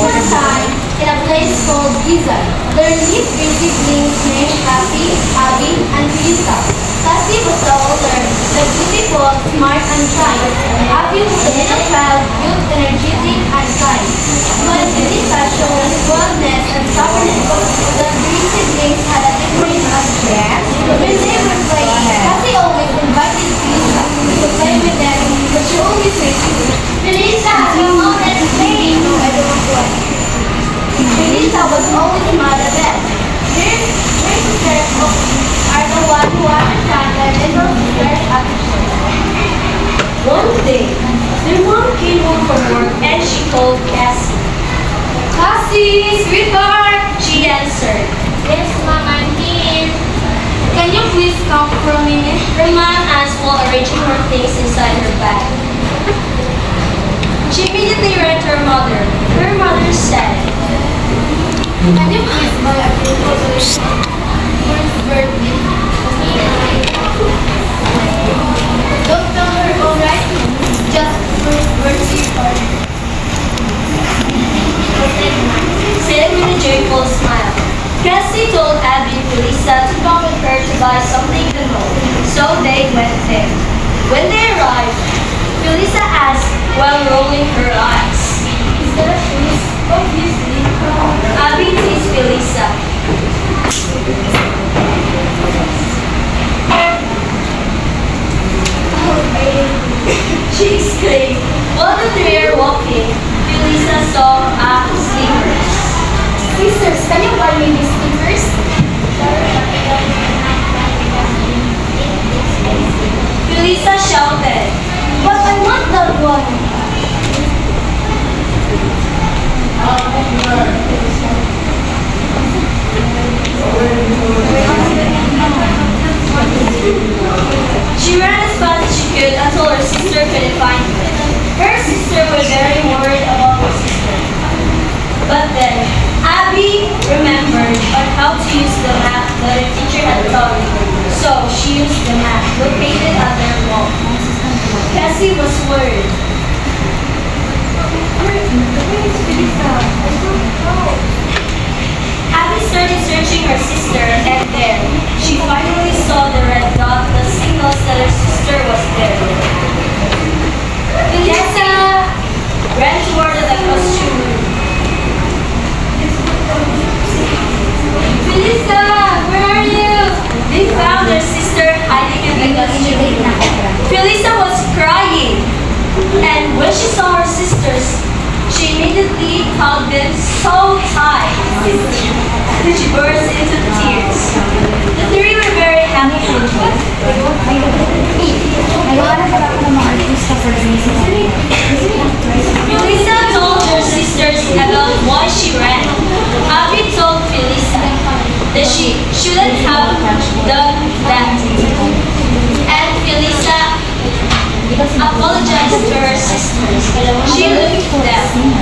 one time, in a place called Giza, there lived three siblings named Cassie, Abby, and Lisa. Cassie was the older, the beautiful, smart, and kind. Abby was the middle child, cute, energetic, and kind. While Lisa showed boldness and stubbornness, the three siblings had a different attitude. When they were playing, Cassie always invited Lisa to play with them, but she always refused. Lisa, come on, let's play! No, I don't want to watch. Lisa was always mad at them. Their sisters are the one who understand their little sister's attitude. One day, their mom came home from work and she called Cassie. Cassie, sweetheart, she answered. Yes, Mom, I'm here. Can you please come for a minute? Her mom asked while arranging her things inside her bag. She immediately ran to her mother. Her mother said, Can you please buy a cake for his birthday? Don't tell her, alright? Just for his birthday party. said with a joyful smile. Cassie told Abby and Felisa to come with her to buy something to know, so they went there. When they arrived, Felisa asked while rolling her eyes. Is that a shoes? Obviously. Abby teased Felisa. Oh, babe. She exclaimed. While the three are walking, Felisa saw slippers. Sisters, can you buy me these stickers? Felisa shouted. But I want that one. She ran as fast as she could until her sister couldn't find her. Her sister was very worried about her sister. But then, Abby remembered on how to use the map that her teacher had taught her. So she used the map located on their wall. Cassie was worried. Abby started searching her sister, and there, she finally saw the red dot that signals that her sister was there. Cassie ran toward the costume room. Felisa, where are you? They found their sister hiding in the costume room. Felisa was crying, and when she saw her sisters, she immediately hugged them so tight. She burst into tears. The three were very happy. Felisa told her sisters about why she ran. Abby told Felisa that she shouldn't have done that. And Felisa apologized to her sisters. She looked at them.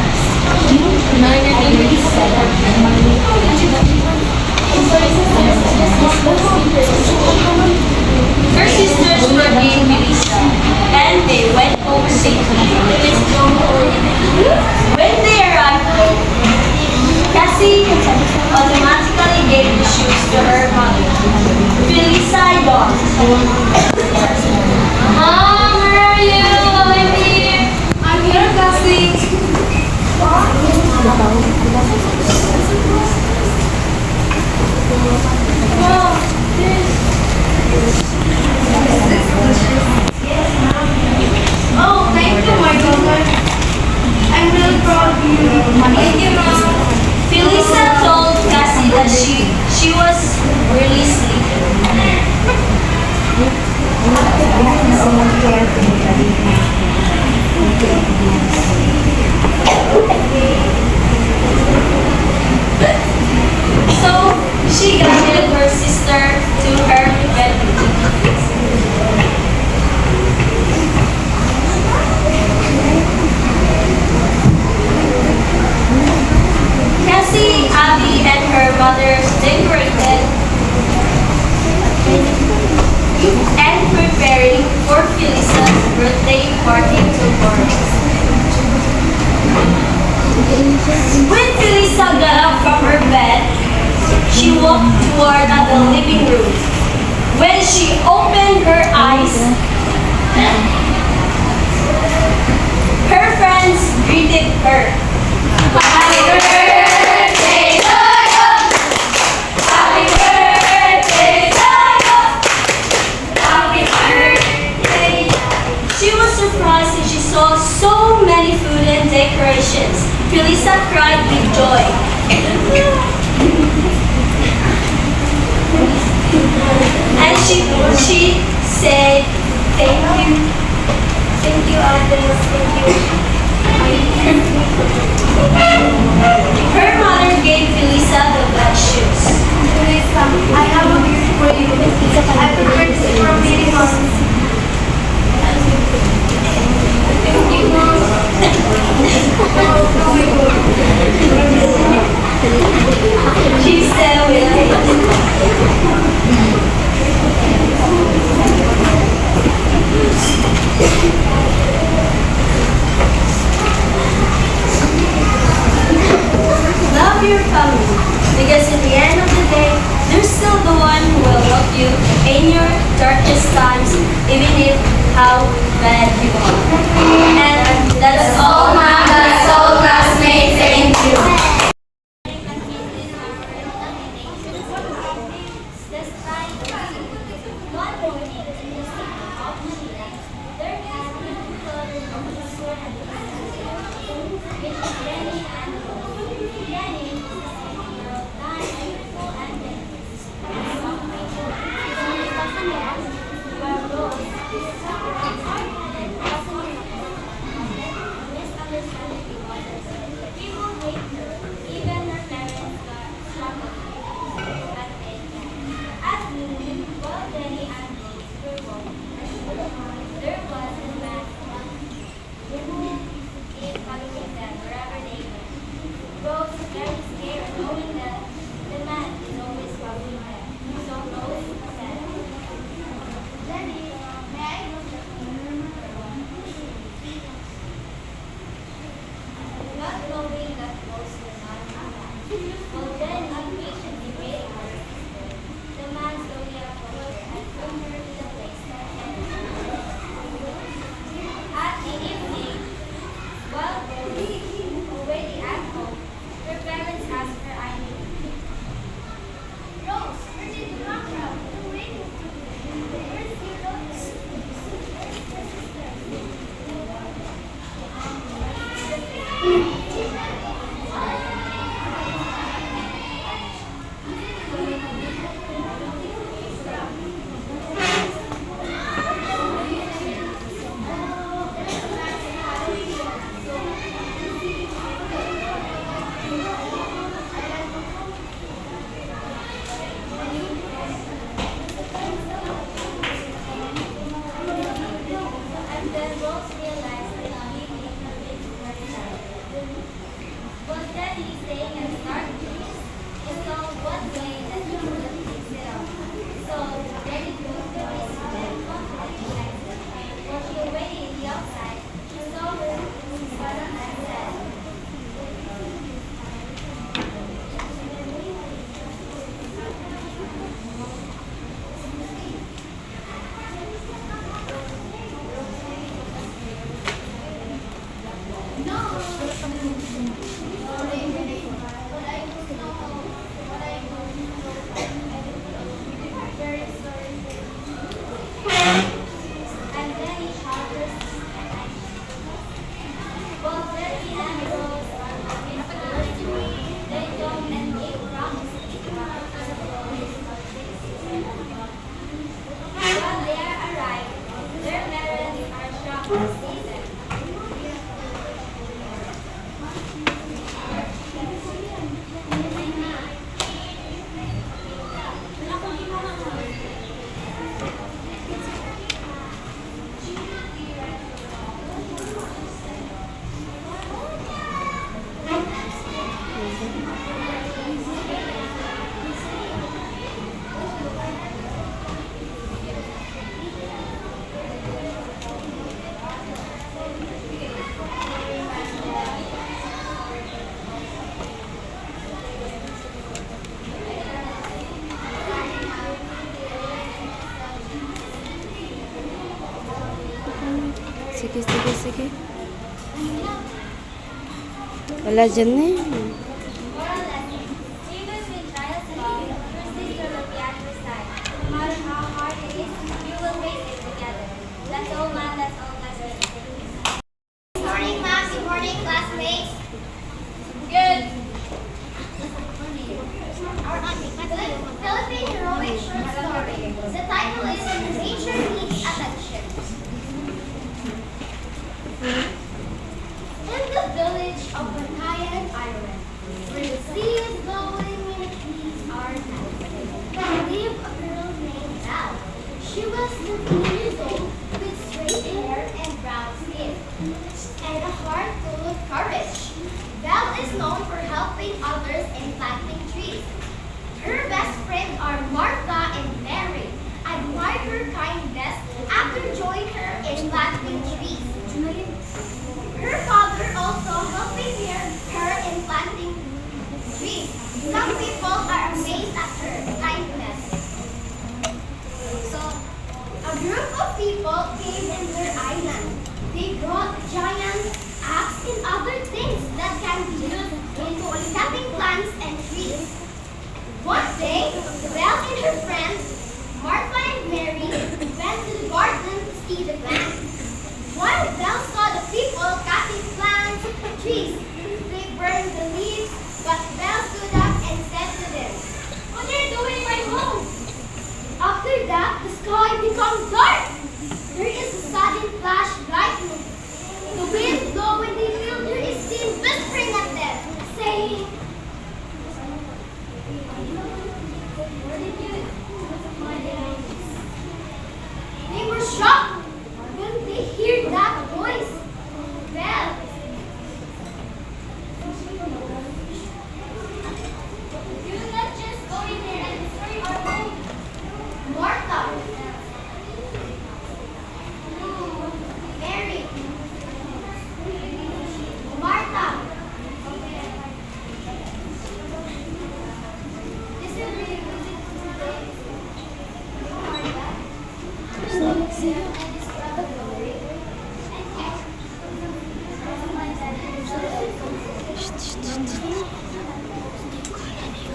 Her sisters forgave Felisa, and they went home safely. When they arrived home, Cassie automatically gave the shoes to her mother. Felisa yawned. Mom, where are you? I'm here. I'm here, Cassie. Oh, thank you, my daughter. I'm really proud of you. Thank you, Mom. Felisa told Cassie that she was really sleepy. toward the living room. When she opened her eyes, her friends greeted her. Happy birthday to you! Happy birthday to you! Happy birthday! She was surprised as she saw so many food and decorations. Felisa cried with joy. And she said, thank you, others, thank you. Her mother gave Felisa the black shoes. Felisa, I have a gift for you. I prepared it from many months. Thank you, Mom. She said with love your family, because in the end of the day, they're still the one who will help you in your darkest times, even if how bad you are. And that's all, Mom. That's all, classmates. Thank you. Sige. Wala dyan na eh. Moral lesson. Even when trials come, your sister will be at your side. No matter how hard it is, you will face it together. That's all, ma'am. That's all, classmates. Good morning, ma'am. Good morning, classmates. Good. The Philippine Heroic Short Story. The title is Nature Needs Attention. In the village of Bantayan Island, where the sea is glowing and the trees are dancing, there lived a girl named Belle. She was 15 years old with straight hair and brown skin, and a heart full of courage. Belle is known for helping others and planting trees. Her best friends are Martha and Mary. Admired her kindness after joining her in planting trees. Her father also helping her in planting trees. Some people are amazed at her kindness. So, a group of people came in their island. They brought giant axe and other things that can be used in cutting plants and trees. One day, Belle and her friends, Martha and Mary, went to the garden to see the plants. While Belle saw the people cutting plants and trees, they burned the leaves, but Belle stood up and said to them, "What are you doing in my home?" After that, the sky becomes dark. There is a sudden flash of lightning. The wind blowing and the fielder is seen whispering at them, saying, they were shocked when they hear that voice. Well, you not just go in there and destroy our home. Martha, Mary, Martha. This is really good.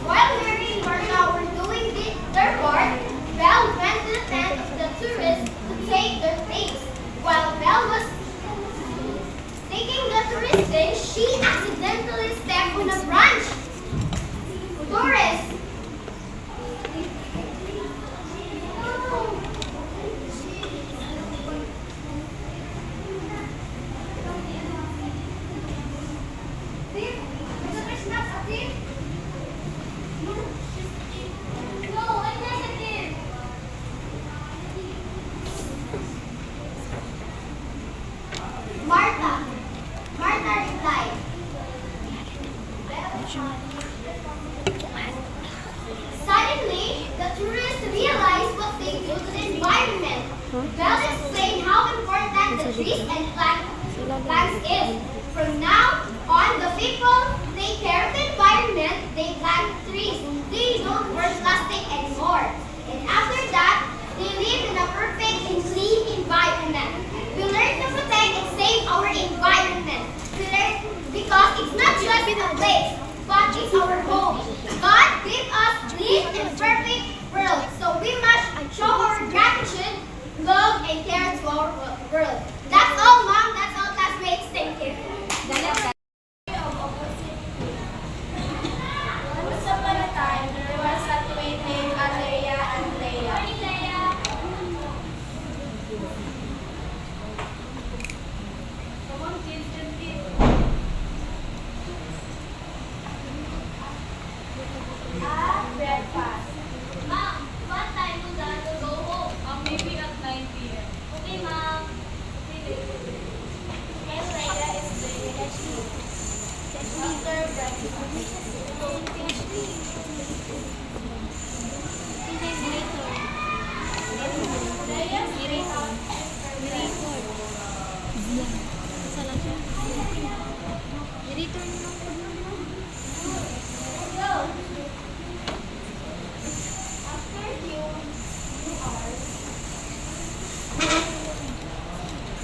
While Mary and Martha were doing their part, Belle went to the tent of the tourists to take their things. While Belle was taking the tourist things, she accidentally stepped on a branch. Tourists! Martha replied. Suddenly, the tourists realized what they do to the environment. Belle explained how important the trees and plants is. From now on, the people take care of the environment, they plant trees. They don't burn plastic anymore. And after that, they live in a perfect and clean environment. We learn to protect and save our environment. We learn because it's not just a place, but it's our home. God gave us clean and perfect world, so we must show our gratitude, love, and care to our world. That's all, Mom. That's all, classmates. Thank you. Once upon a time, there was a twin named Alea and Leia. Morning, Leia. Come on, kids, breakfast. Mom, what time will Dad go home? Maybe at 9 p.m. Okay, Mom. And Leia is doing a sleep. After breakfast.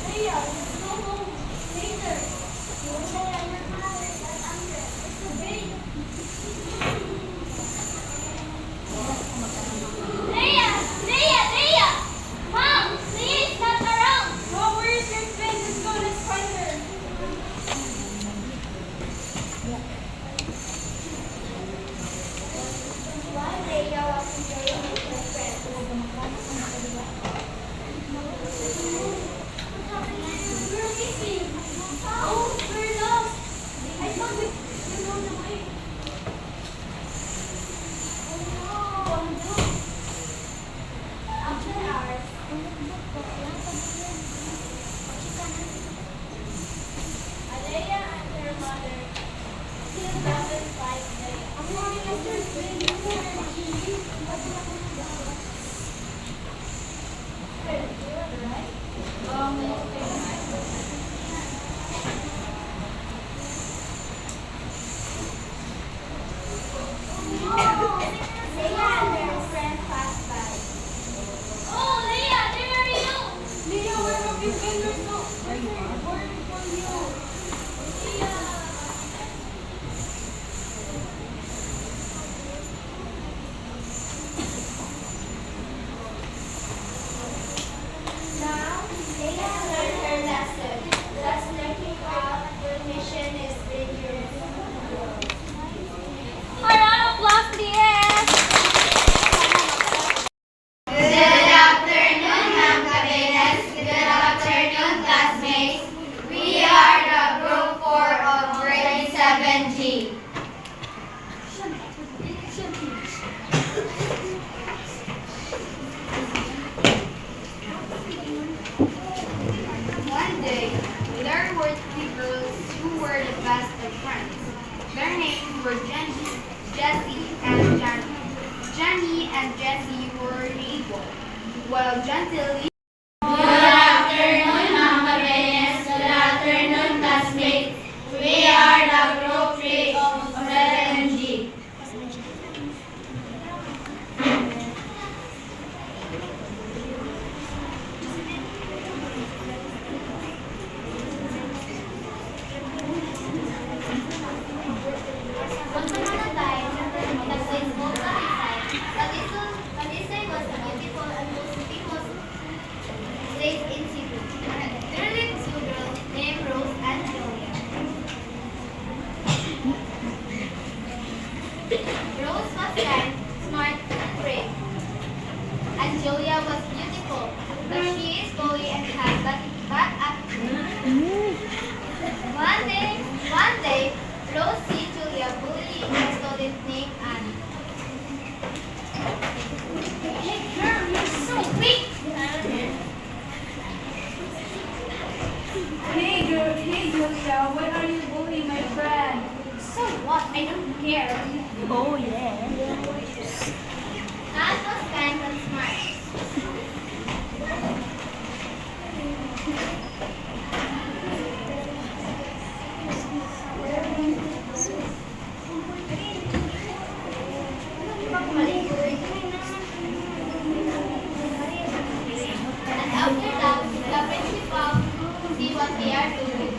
Leia, let's go home. Alea and her mother still doesn't like Leia and her friend passed by. Oh, Leia, there are you! Leia, where have you been? We're worried for you. Leia! Now, Leia learned her lesson. That sneaking out your mission is dangerous. Round of applause, please. Good afternoon, Ma'am Cabenes. Good afternoon, classmates. We are the Group 4 of Grade 7G. One day, there were three girls who were the best of friends. Their names were Jessie, and Johnny. Johnny and Jessie were neighbors. Well, gently. Good afternoon, Ma'am Cabenes. Good afternoon, classmates. We are the Group 3 of 7G. Once upon a time, in a place called Talisay, Talisay was a beautiful and most famous place in Cebu. There lived two girls named Rose and Julia. Rose was kind, smart, and brave. And Julia was beautiful, but she is coy and had bad attitude. One day, Rose see Julia bullying a student named Annie. Hey girl, you're so weak! Hey Julia, why are you bullying my friend? So what? I don't care. Oh, yeah. Anne was kind and smart. And after that, the principal see what they are doing.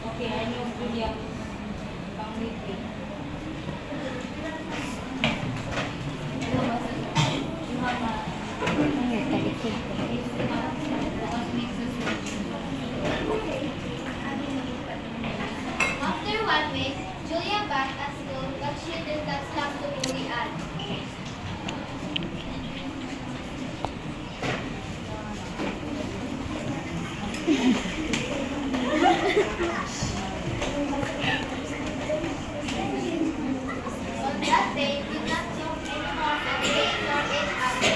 Okay, I know Julia. After 1 week, Julia back at school, but she did not stop to bully Anne. On that day, did not talk anymore and they nor ate apple.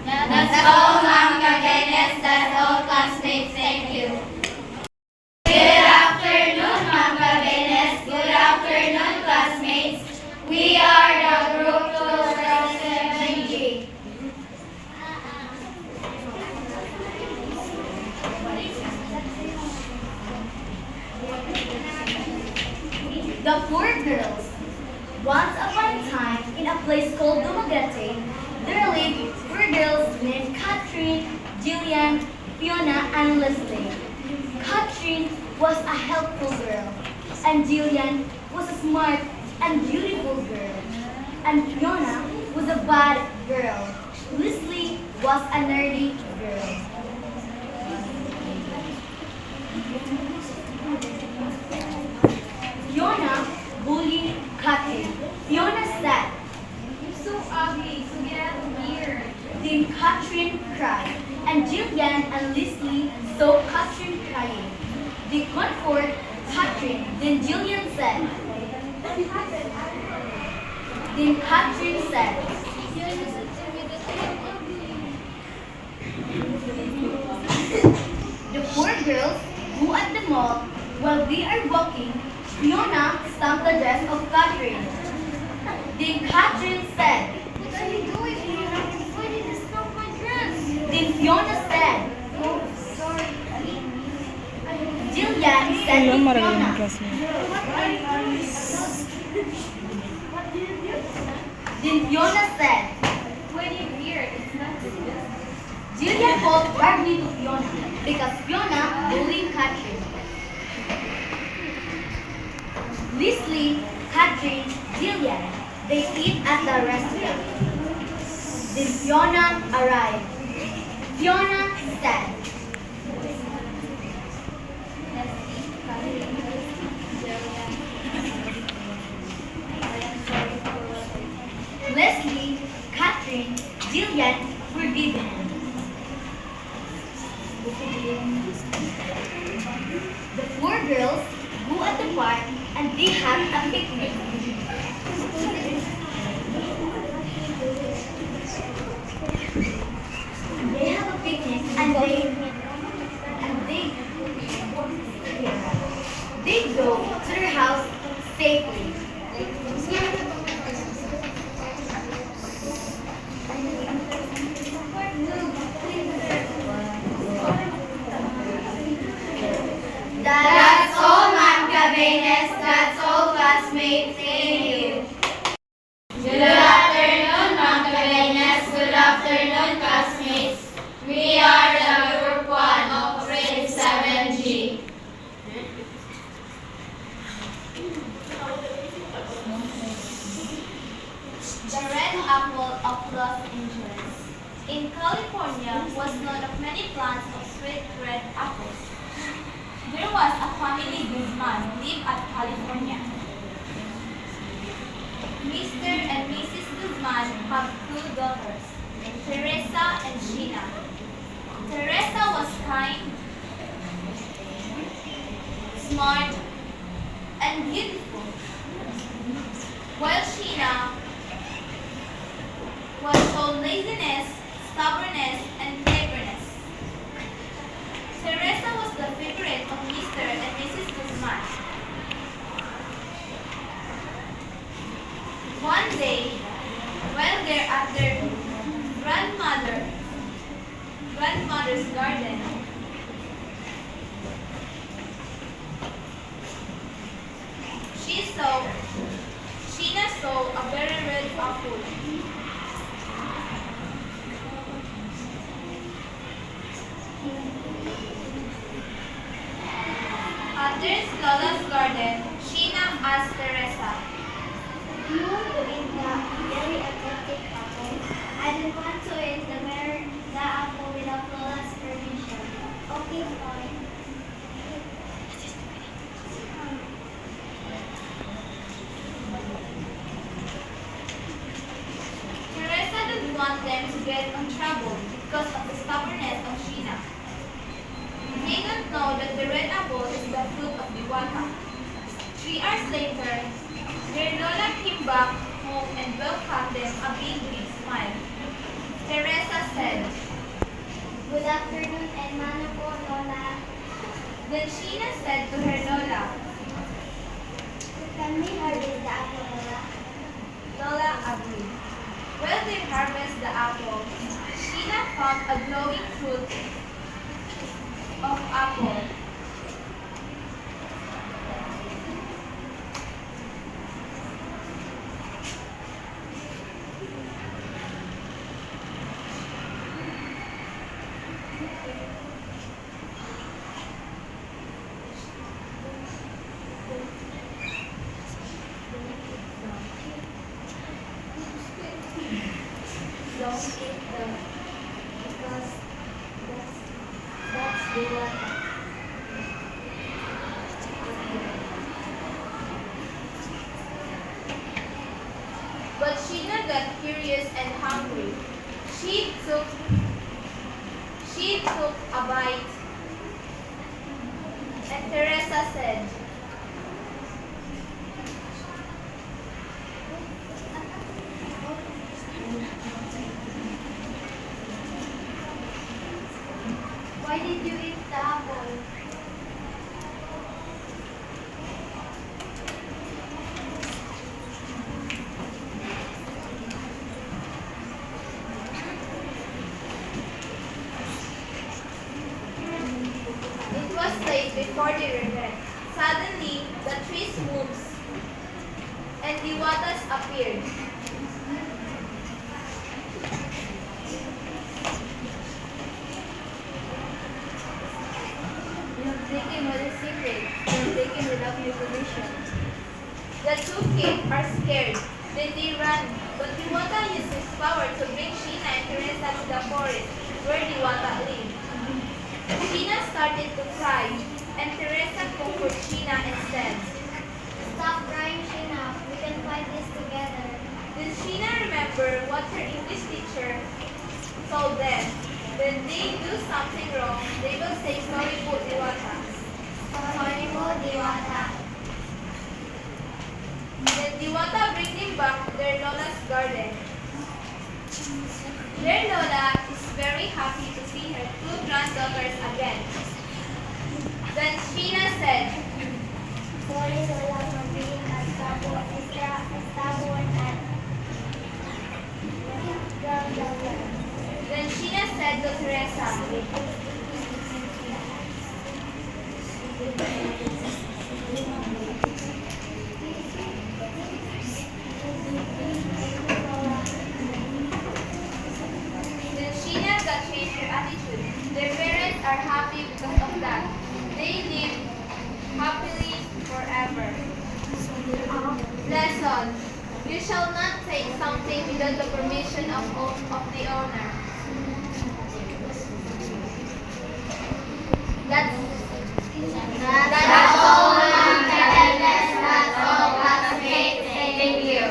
That's all, Ma'am Cabenes. That's all, classmates. Thank you. Good afternoon, Ma'am Cabenes. Good afternoon, classmates. We are the Group 2 from 7G. and Leslie. Catherine was a helpful girl, and Jillian was a smart and beautiful girl, and Fiona was a bad girl. Leslie was a nerdy girl. Fiona bullied Catherine. Fiona said, You're so ugly, so get out of here. then Catherine cried, and Jillian and Leslie saw Catherine crying. They comforted Catherine. Then Jillian said, What happened? then Catherine said, You're just ugly. the four girls go at the mall. While they are walking, Fiona stamped the dress of Catherine. Then Catherine said, What are you doing here? Why did you stop my dress? then Fiona said, Oh, sorry. Jillian said to Fiona, What are you What did you do? then Fiona said, Why do you fear? It's not good business. Jillian called hardly to Fiona because Fiona bullied Catherine. Leslie, Catherine, Jillian, they eat at the restaurant. Then Fiona arrived. Fiona said, Leslie, Catherine, Jillian were given. The four girls go at the park and they have a picnic. They have a picnic and they go to their house safely. That's all, Ma'am Cabenes. That's all, classmates. Thank you. Good afternoon, Ma'am Cabenes. Good afternoon, classmates. We are the Group 1 of Grade 7G. The red apple of Los Angeles. In California was known of many plants of sweet red apples. There was a family Guzman lived at California. Mr. and Mrs. Guzman have two daughters, Teresa and Sheena. Teresa was kind, smart, and beautiful, while Sheena was all laziness, stubbornness, and cleverness. Teresa was the favorite of Mr. and Mrs. Guzman. One day, while they're at their grandmother's garden, Sheena saw a very red apple. At their Lola's garden, Sheena asked Teresa, Do you want to eat the very athletic apple? I don't want to eat the apple without Lola's permission. Okay, fine. Teresa didn't want them to get in trouble because of the stubbornness of Sheena. They don't know that the red apple is the fruit of the waka. 3 hours later, their Lola came back home and welcomed them a big smile. Teresa said, Good afternoon and mano po, Lola. then Sheena said to her Lola, Can we harvest the apple, Lola? Lola agreed. While they harvest the apple, Sheena found a glowing fruit of apple. don't eat them because that's Diwata. But Sheena got curious and hungry. She took a bite, and Teresa said, Why did you eat the apple? it was late before they regret. Suddenly, the trees moved, and the waters appeared. You have taken what is secret. You have taken without your permission. The two kids are scared. Then they run, but Diwata used his power to bring Sheena and Teresa to the forest where Diwata lived. Sheena started to cry, and Teresa comforted Sheena and said, Stop crying, Sheena. We can fight this together. Then Sheena remembered what her English teacher told them. When they do something wrong, they will say sorry po Diwata. Sorry po, Diwata. Then Diwata bring them back to their Lola's garden. Their Lola is very happy to see her two granddaughters again. Then Sheena said, Sorry, Lola, for being a stubborn and granddaughter. Then Sheena said to Teresa, Then Sheena got changed her attitude. Their parents are happy because of that. They live happily forever. Lesson. You shall not take something without the permission of the owner. That's all, Ma'am Cadenas. That's all, classmates. Thank you.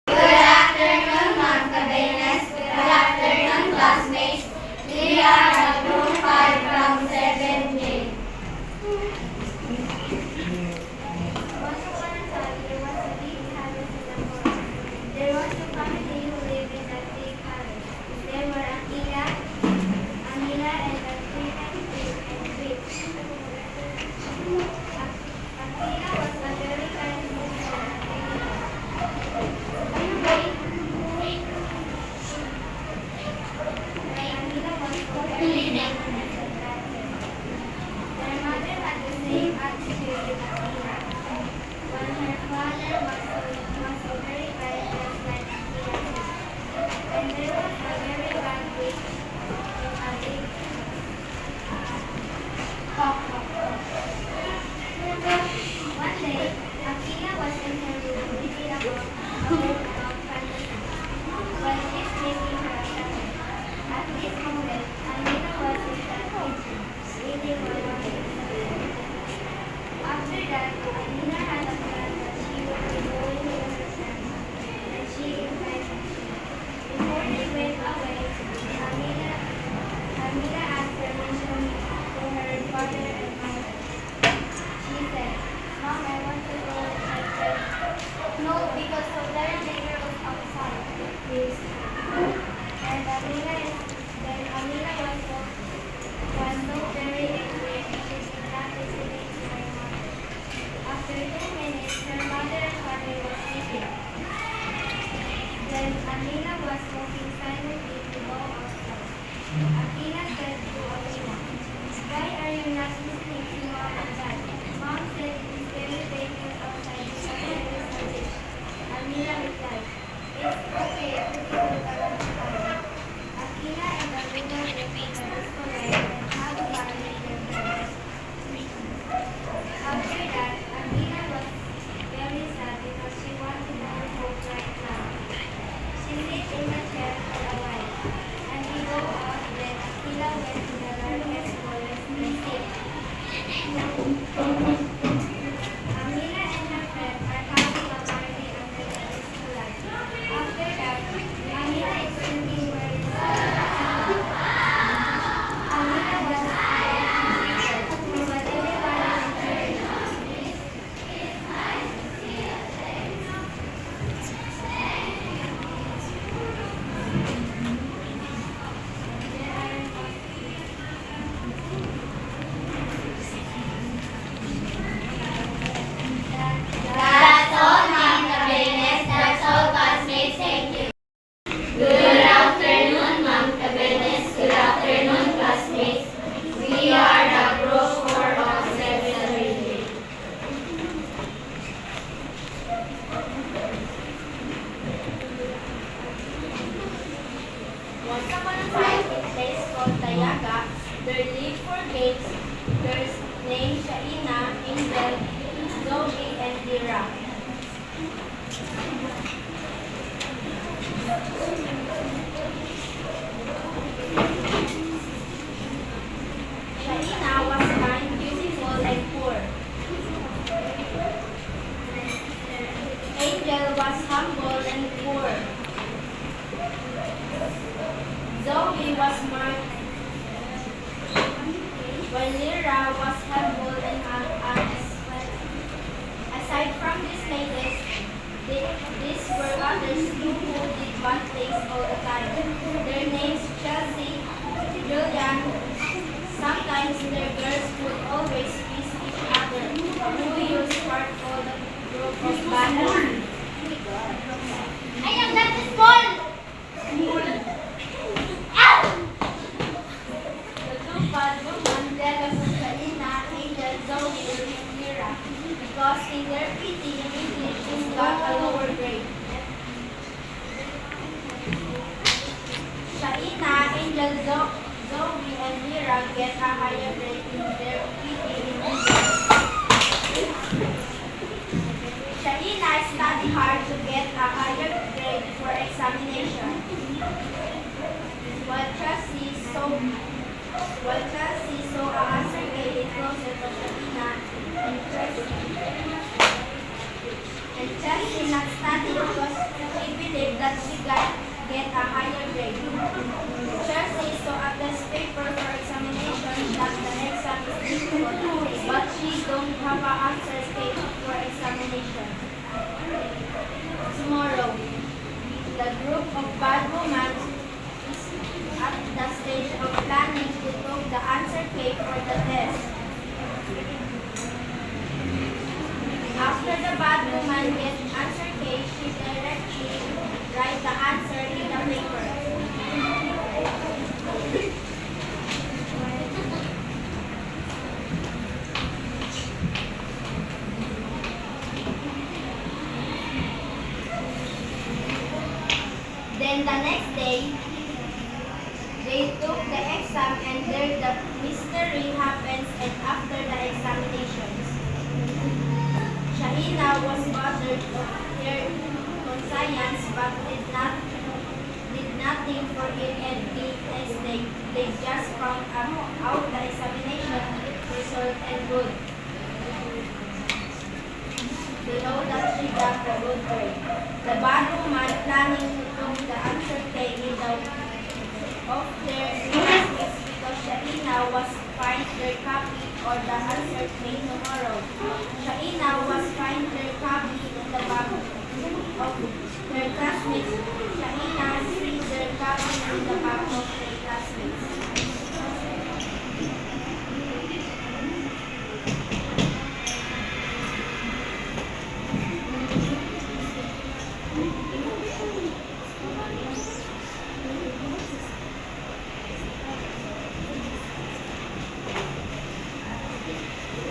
Good afternoon, Ma'am Cadenas. Good afternoon, classmates. We are a group 5 from 7J. Once upon a time, there was a big palace in the forest. There was a family who lived in that big palace. They were Akila, Amila, and the three and Chris. Akila was a very kind sister. And Amila was so very nice and bad. Their mother had the same attitude with Akila. While her father was so very bad, just like Akila too. And there was a very bad witch in a big One day, Akila was in her room reading a book about fantasy. While she's making her assignment, at this moment, Amina was in the kitchen, reading her novel. After that, Amina had a plan that she would be going with her friends, and she invited me. Before they went away, Amina asked permission to her father and mother. She said, Mom, I want to go with my friends. No, because so very dangerous outside. Please. And Amina was so very angry and she did not listening to my mother. After 2 minutes, her mother and father were sleeping. Then Amina was walking silently to go outside. Akila said to Amina, why are you not listening to Mom and Dad? Mom said it is very dangerous outside because there is a witch. Amina replied, it's okay, everything will balance fine. Akila and Amina went to the disco light and hugged Mom in their beds. After that, Amina was very sad because she wanted to go home right now. She sat in the chair for a while. Once upon a time, in a place called Dayaga, there lived four babes, girls named Shaina, Angel, Zoe, and Dira. Shaina was kind, beautiful, and poor. Angel was humble and poor. Zoe was smart, while Lyra was humble and honest. Aside from these ladies, these were others too who did bad things all the time. Their names Chelsea, Julian. Sometimes their girls would always kiss each other, who used part of the group of bad. I am not small! The two bad women jealous of Selena, Angel, Zoe, and Lyra, because in their pity, English got a lower grade. Shaina, Angel, Zoe, and Lyra get a higher grade in their pity in English. Shaina studied hard to get a higher grade for examination. While Chelsea saw a answer getting closer to Shaina and Chelsea not studying because she believed that she get a higher grade. Chelsea saw a test paper for examination that the exam is difficult, but she don't have an answer state for examination. Tomorrow, the group of bad women is at the stage of planning to took the answer key for the test. After the bad woman gets answer key, she directly write the answer in the paper. Then the next day, they took the exam and there the mystery happens and after the examinations. Shaina was bothered of her conscience but did nothing for it and the next day they just found out the examination result and good. Below that she got a good grade. The bad woman planning to took the answer key in the of their classmates because Shaina was find their copy or the answer key tomorrow. Shaina was find their copy in the back of their classmates. Shaina see their copy in the back of their classmates.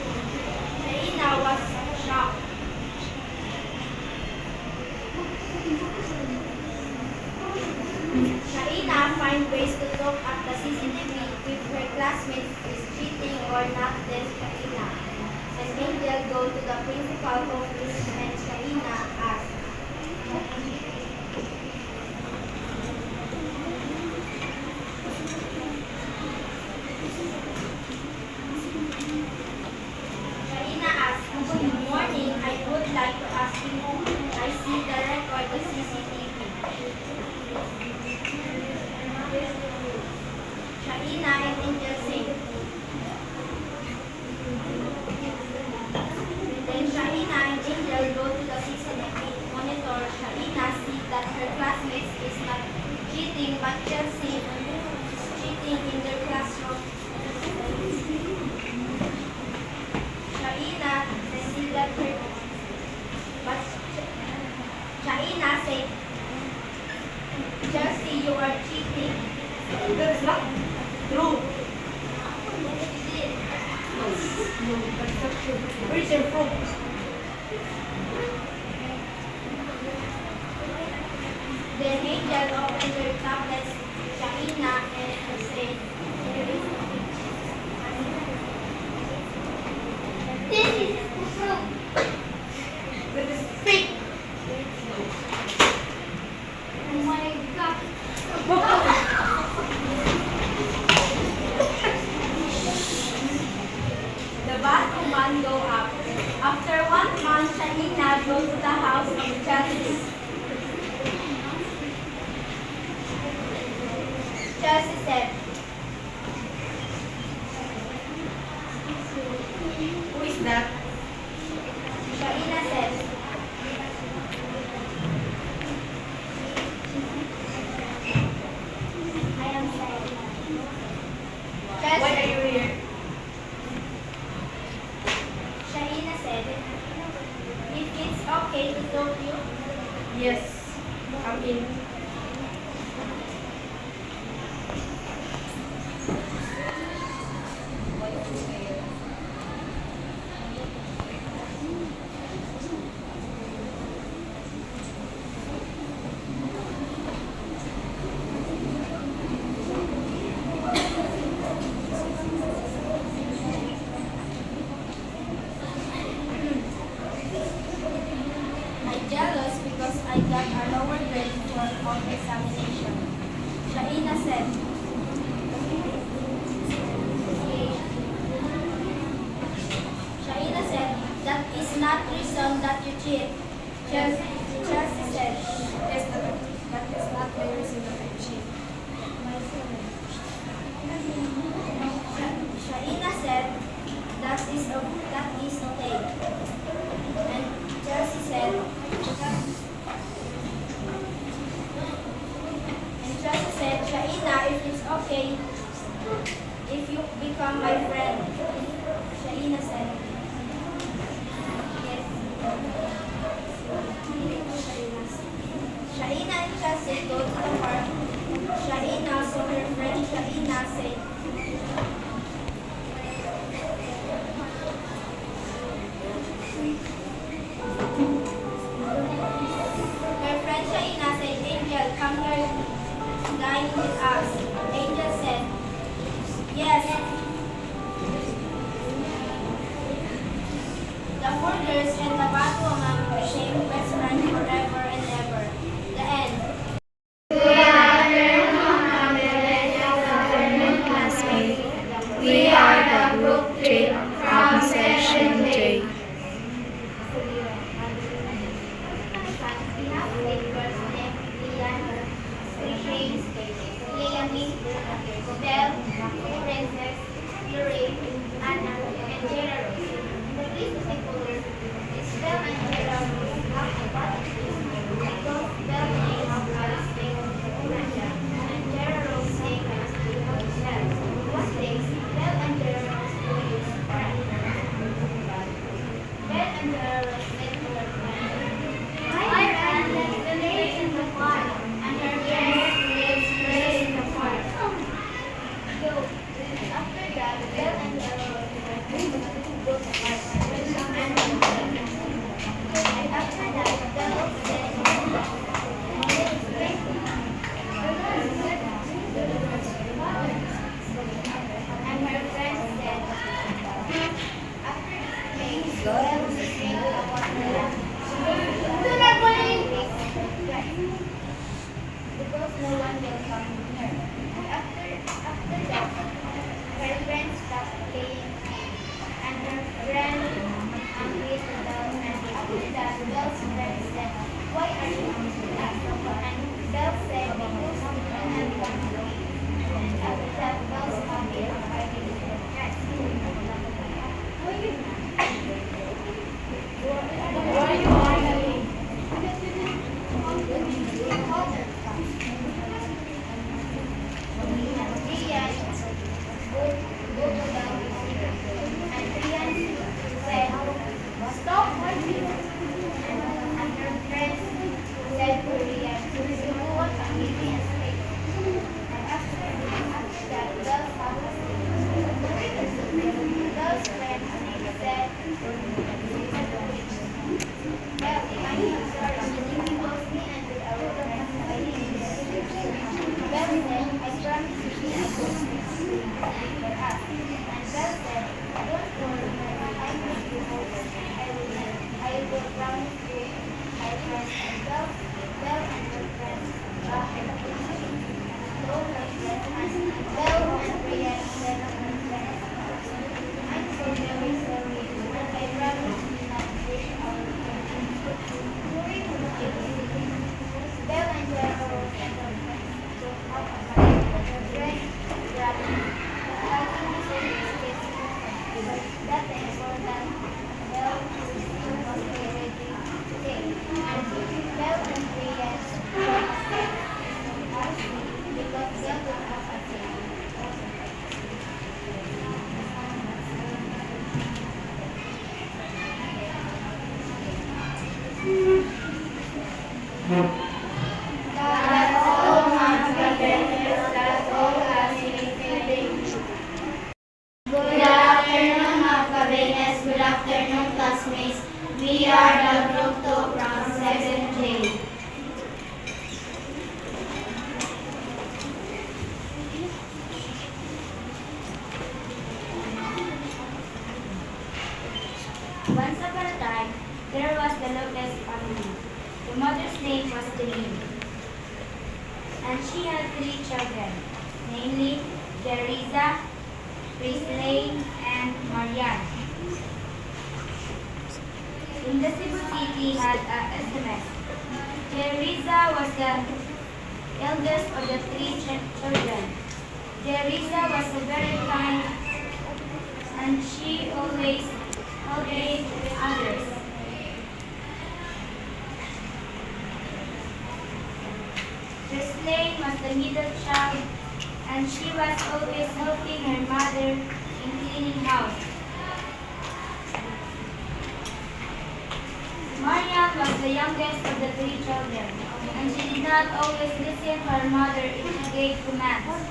Shaina was shocked. Shaina find ways to look at the CCTV if her classmates is cheating or not, then Shaina and Angel go to the principal office and Shaina asks, good morning, I would like to ask you, I see the record of CCTV. Shaina and Angel say. Then Shaina and Angel go to the CCTV monitor. Shaina see that her classmates is not cheating but Chelsea is cheating in their classroom. Shaina see that her but Shaina said, Chelsea, you are cheating. That's not true. Where's your proof? Then Angel opened her tablets. Chelsea said, Who is that? Shaina said, I am sad. Why Chelsea, are you here? Shaina said, if it's okay to talk you, Yes. Come in. I'm jealous because I got a lower grade for of examination. Shaina said, Shaina said, that is not reason that you cheat. Chelsea said, Yes, that is not the reason that I cheat. Shaina said, that is okay. And Chelsea said, Shaina, if it's okay, if you become my friend. Shaina said, yes. Shaina and Chelsea go to the park. Shaina saw her friend Shaina say, her friend Shaina said, Angel, come here, dine with us. Angel said, yes. The four girls and the Batwoman became best friends forever and ever. The end. Classmate. We are the group 3 from section J. We have 8 girls named Lian, Leonie, Belle, Princess, Lorraine, Anna, and Jera Rose. The list of colors is Belle and Jera Rose have a body because Belle names Alice Lake Miranda and Jera Rose name as Belle. What makes Belle and Jera Rose use friends? Belle and Jera Rose met her friend. Hi, friend. The lady in the park, and her friend lives right in the park. So, after that, Belle and Jera Rose go to the park. And after that, Belle said, and her friend said, after this place, Belle is drink a wonderland. Because no one will come with her. After that, her friend stopped playing and her friend agreed to Belle, and after that, Belle's friend said, why are you hungry? And Belle said, because we don't have one to eat. And after that, Belle's happy and fighting with her friends. Why are you arguing? Stop fighting! And her friends said to Rian, you want to give me a steak. And after that, Belle's house Belle's friend said, well, I'm sorry, because me and our friends fighting. Belle said, I promise you be a good for us. And Belle said, don't worry, I will do hope. I will promise you, I promise. And Belle and her friends told her friends, and Belle and Brian said to her friends, I'm so very sorry, and I promise you not break our friendship. During the day, Belle and Jera Rose and her friends broke up apart. Her the Lopez family. The mother's name was Denise, and she had 3 children, namely Teresa, Prisley, and Marian. In the Cebu City had a SMS. Teresa was the eldest of the 3 children. Teresa was a very kind, and she always helped others. Prisley was the middle child, and she was always helping her mother in cleaning house. Marian was the youngest of the 3 children, and she did not always listen to her mother if she gave commands,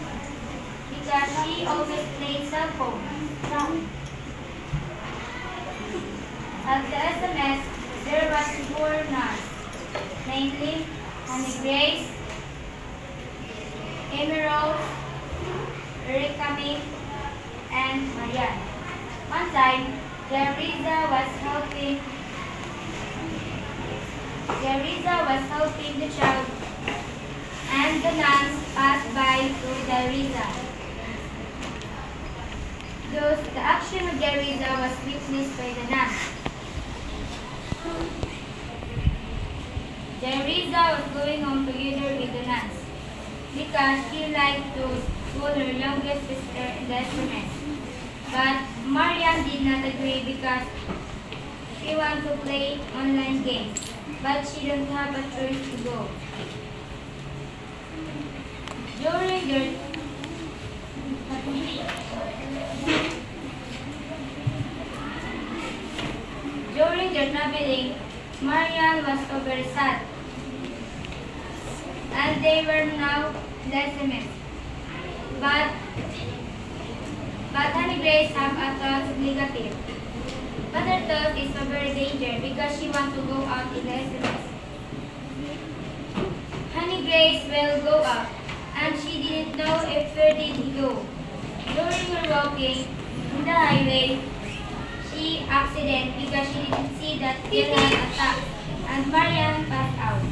because she always played cell phone. At the SMS, there was 4 nuns, namely Honey Grace, Emerald, Ericami, and Marian. One time, Teresa was helping the child, and the nuns passed by to Teresa. Thus, the action of Teresa was witnessed by the nuns. Teresa was going home together with the nuns because she liked to school her youngest sister in the SMS. But Marian did not agree because she wants to play online games, but she don't have a choice to go. During their traveling, Marian was over sad, and they were now SMS. But Honey Grace have a thought negative. But her thought is a very danger because she wants to go out in the SMS. Honey Grace will go out, and she didn't know if where did he go. During her walking in the highway, she accident because she didn't see that there was a attack, and Marian passed out.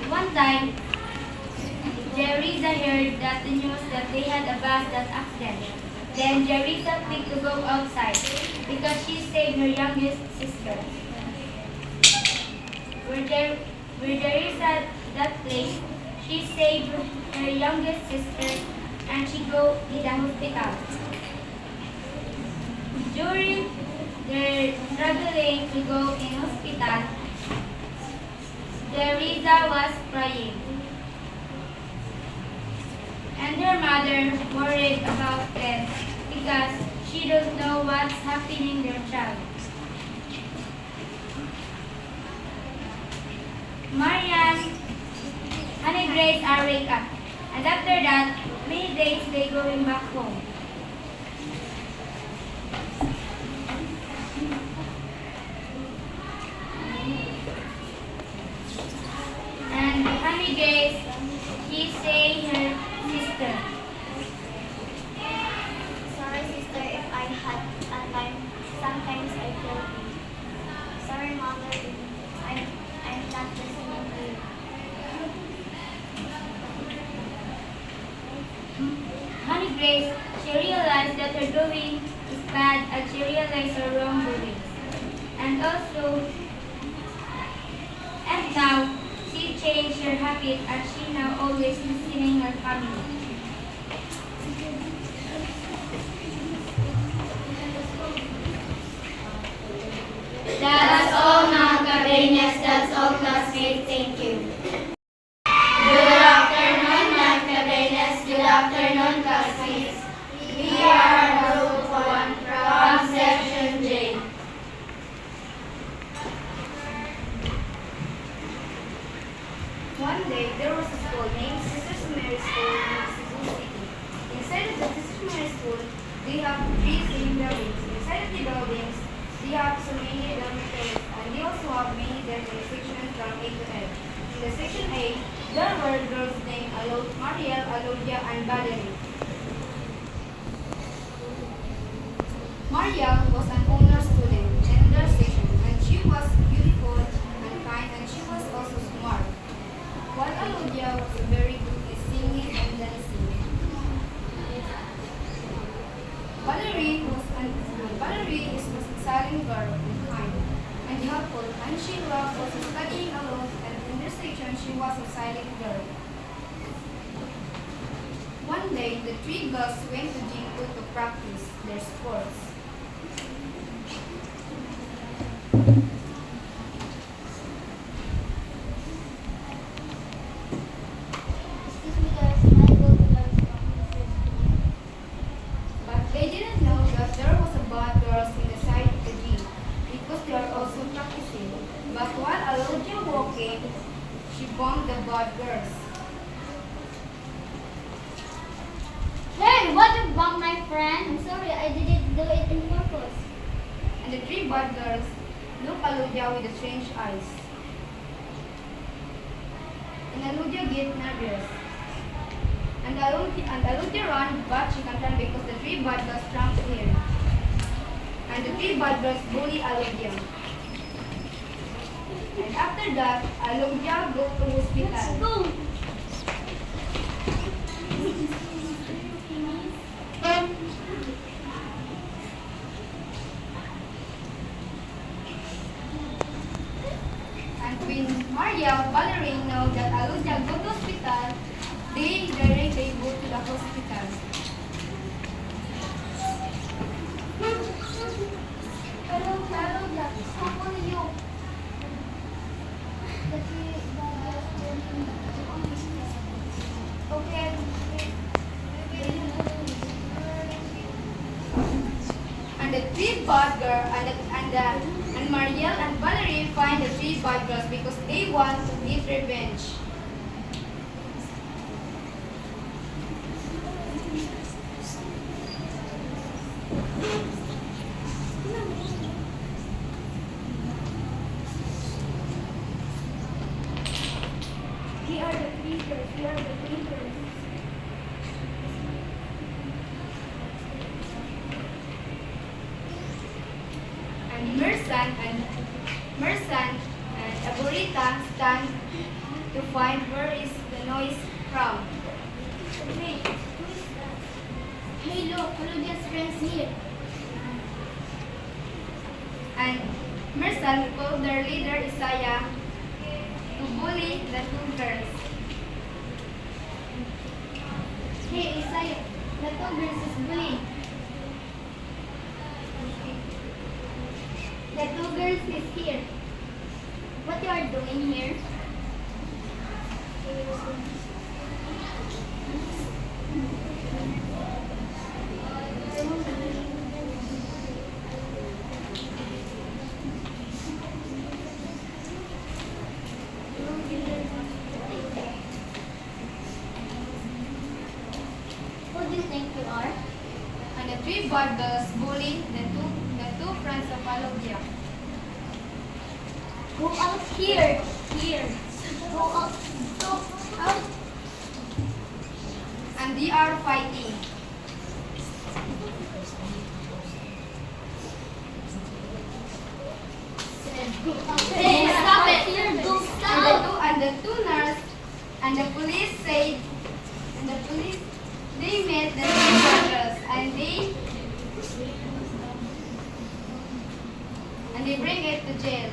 One time, Teresa heard that the news that they had a bus that accident. Then Teresa picked to go outside because she saved her youngest sister. Where Teresa that place, she saved her youngest sister, and she go to the hospital. During their traveling to go in hospital, Teresa was crying, and her mother worried about them because she don't know what's happening to their child. Marian, Honey Grace are wake up, and after that, many days they going back home. And Honey Grace, she say her sister. Sorry, sister, if I had a time. Sometimes I feel weak. Sorry, mother, if I'm not listening to you. Honey Grace, she realized that her doing is bad and she realized her wrongdoing. And now she changed her habit and she now always listening her family. That's all, mga Cabeñas. That's all, classmates. Thank you. Good afternoon, mga Cabeñas. Good afternoon, classmates. We are Group 1 from Section J. One day, there was a school named Sisters Mary School in Cebu City. Inside of the Sisters Mary School, they have 3 same buildings. Inside of the buildings, they have so many dormitories, and they also have many different sections from A to F. In the section A, there were girls named Mariel, Alodia, and Valerie. Mariel was an honor student in their section, and and she was also studying alone, and in this section she was a silent girl. One day, the three girls went to Jinko to practice their sports. Excuse me guys, can I go to the But they didn't know that there was a bad girls in the side of the gym because they are also practicing. But while Alodia walking, she bumped the bad girls. Hey, what you bump my friend? I'm sorry, I didn't do it in purpose. And the three bad girls looked Alodia with strange eyes. And Alodia get nervous. And Alodia ran, but she can't run because the three bad girls trapped her. And the three bad girls bully Alodia. And after that, Alodia go to hospital. Go! And when Maria Valerie know that Alodia go to hospital, they directly go to the hospital. Hello, how are you? Okay. And the three bad girls and Marielle and Valerie find the three bad girls because they want to get revenge. We are the creatures. We are the creatures. And Mersan and Aburita stand to find where is the noise from. Hey, who is that? Hey, look, Claudia's friends here. And Mersan called their leader Isaiah to bully the two girls. Hey, Isaiah, the two girls is bullying. The two girls is here. What you are doing here? Who do you think you are? And the three bad girls bully the two friends of Alodia. Go out here. Here. Go out. Go out. And they are fighting. Hey, stop it. Here, go stop. And the two nurse and the police said, they met the three bad girls and they bring it to jail.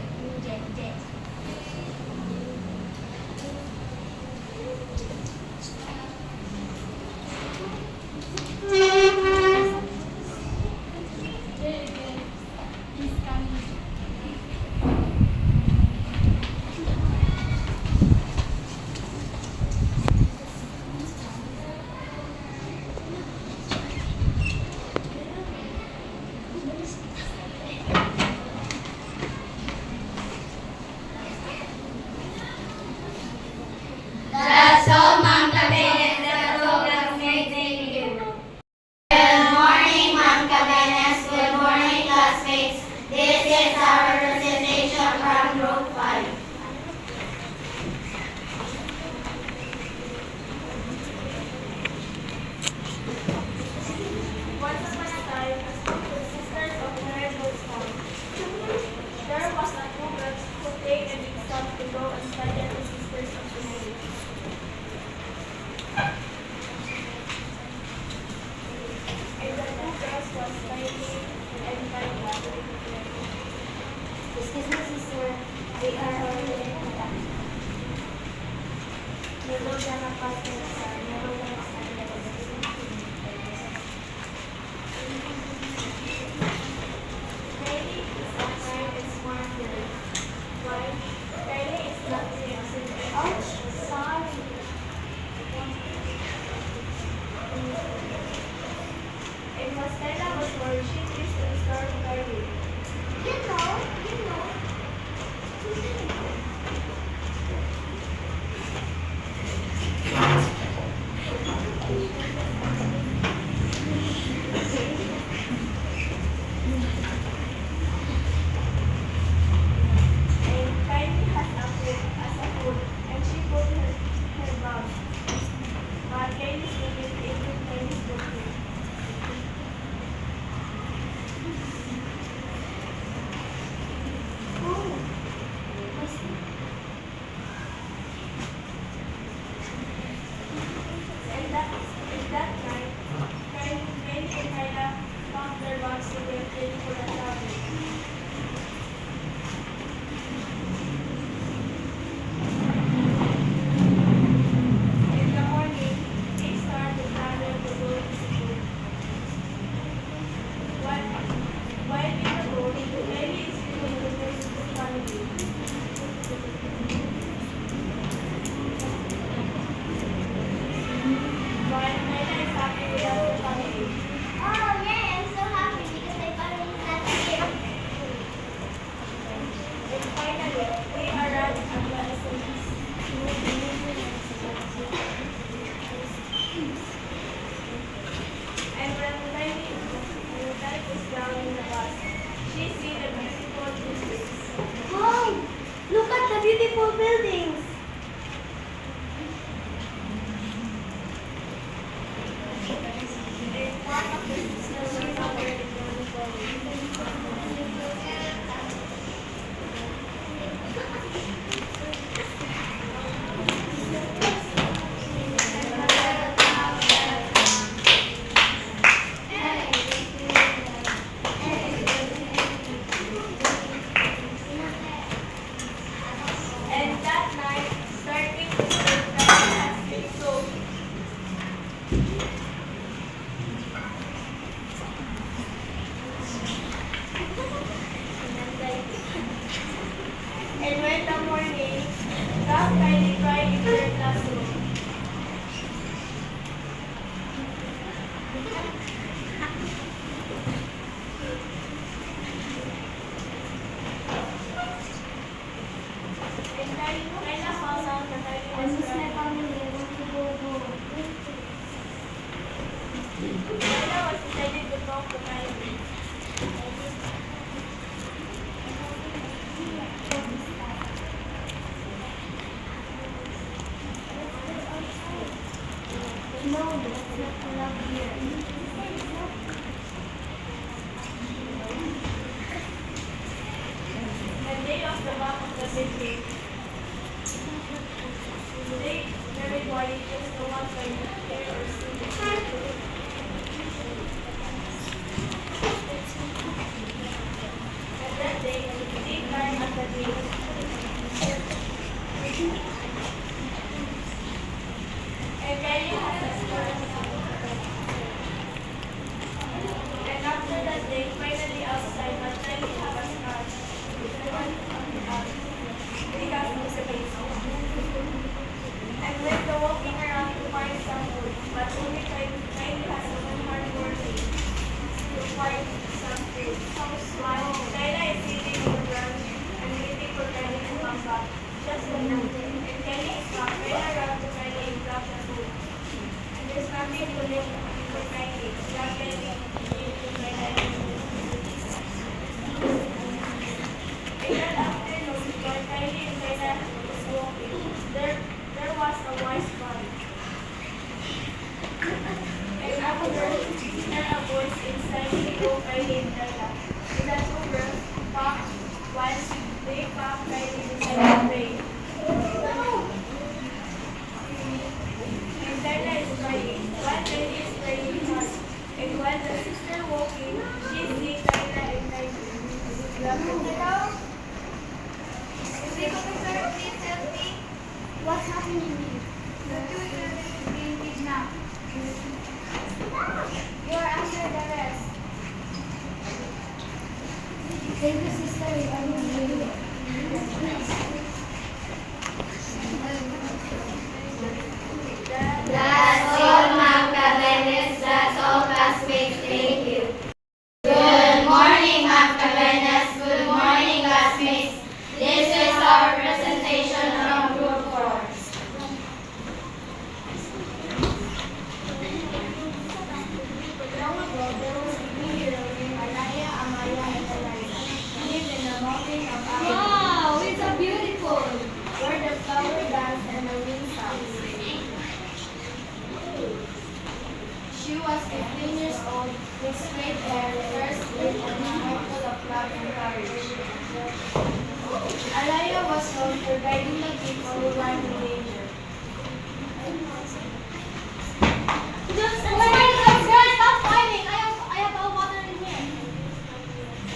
is happy without her family. Oh, yay! I'm so happy because my family is not here. And finally, we arrived at the SOS. And when Riley was down in the bus, she see the beautiful buildings. Wow! Look at the beautiful buildings. And one of the sisters was covered in uniform. And that night, starting to serve has been so. And when the morning, God kindly cried in her classroom. And Kyla found out that I was crying. Kyla was decided to talk to Kylie. And they lost the map of the city. They everybody just no one can hear or see. And that day, they climbed at the gate. And Kylie has a scar. And after that day, finally outside, but Kylie have a scar. Because of the base. And when the walking around to find some food, but only Kylie has one hard working to find some food. While Kyla is sitting on the ground and waiting for Kylie to come back. Just like that. And Kylie is back. Kyla ran to Kylie and grabbed the food. And there's nothing to live for Kylie. Grab Kylie gave to Kyla and in that afternoon, while Kylie and Kyla was walking, there was a wise man. And after, there a voice inside to go Kylie and Kyla. And the two girls packed while they packed Kylie beside the tray. And Kyla is crying, while Kylie is praying hard. And while the sister walking, she sees Kyla and Kylie. Hello? Officer, please help me. What's happening here? The two children is being kidnapped. You are under arrest. Thank you, sister. I will bring you. That's all, Ma'am Cabenes. That's all, classmates. Thank you. Good morning, Ma'am Cabenes. Good morning, classmates. This is our presentation from Group 4. Long ago, there was a big hero named Alaya, Amaya, and Eliza. He lived in the mountain of Africa. Wow, it's a beautiful. Where the flower dance and the wind sounds. She was 15 years old, with straight hair, first lit, and a heart full of love and courage. Alaya was known for guiding the people who were in danger. Stop fighting. I have all water in here.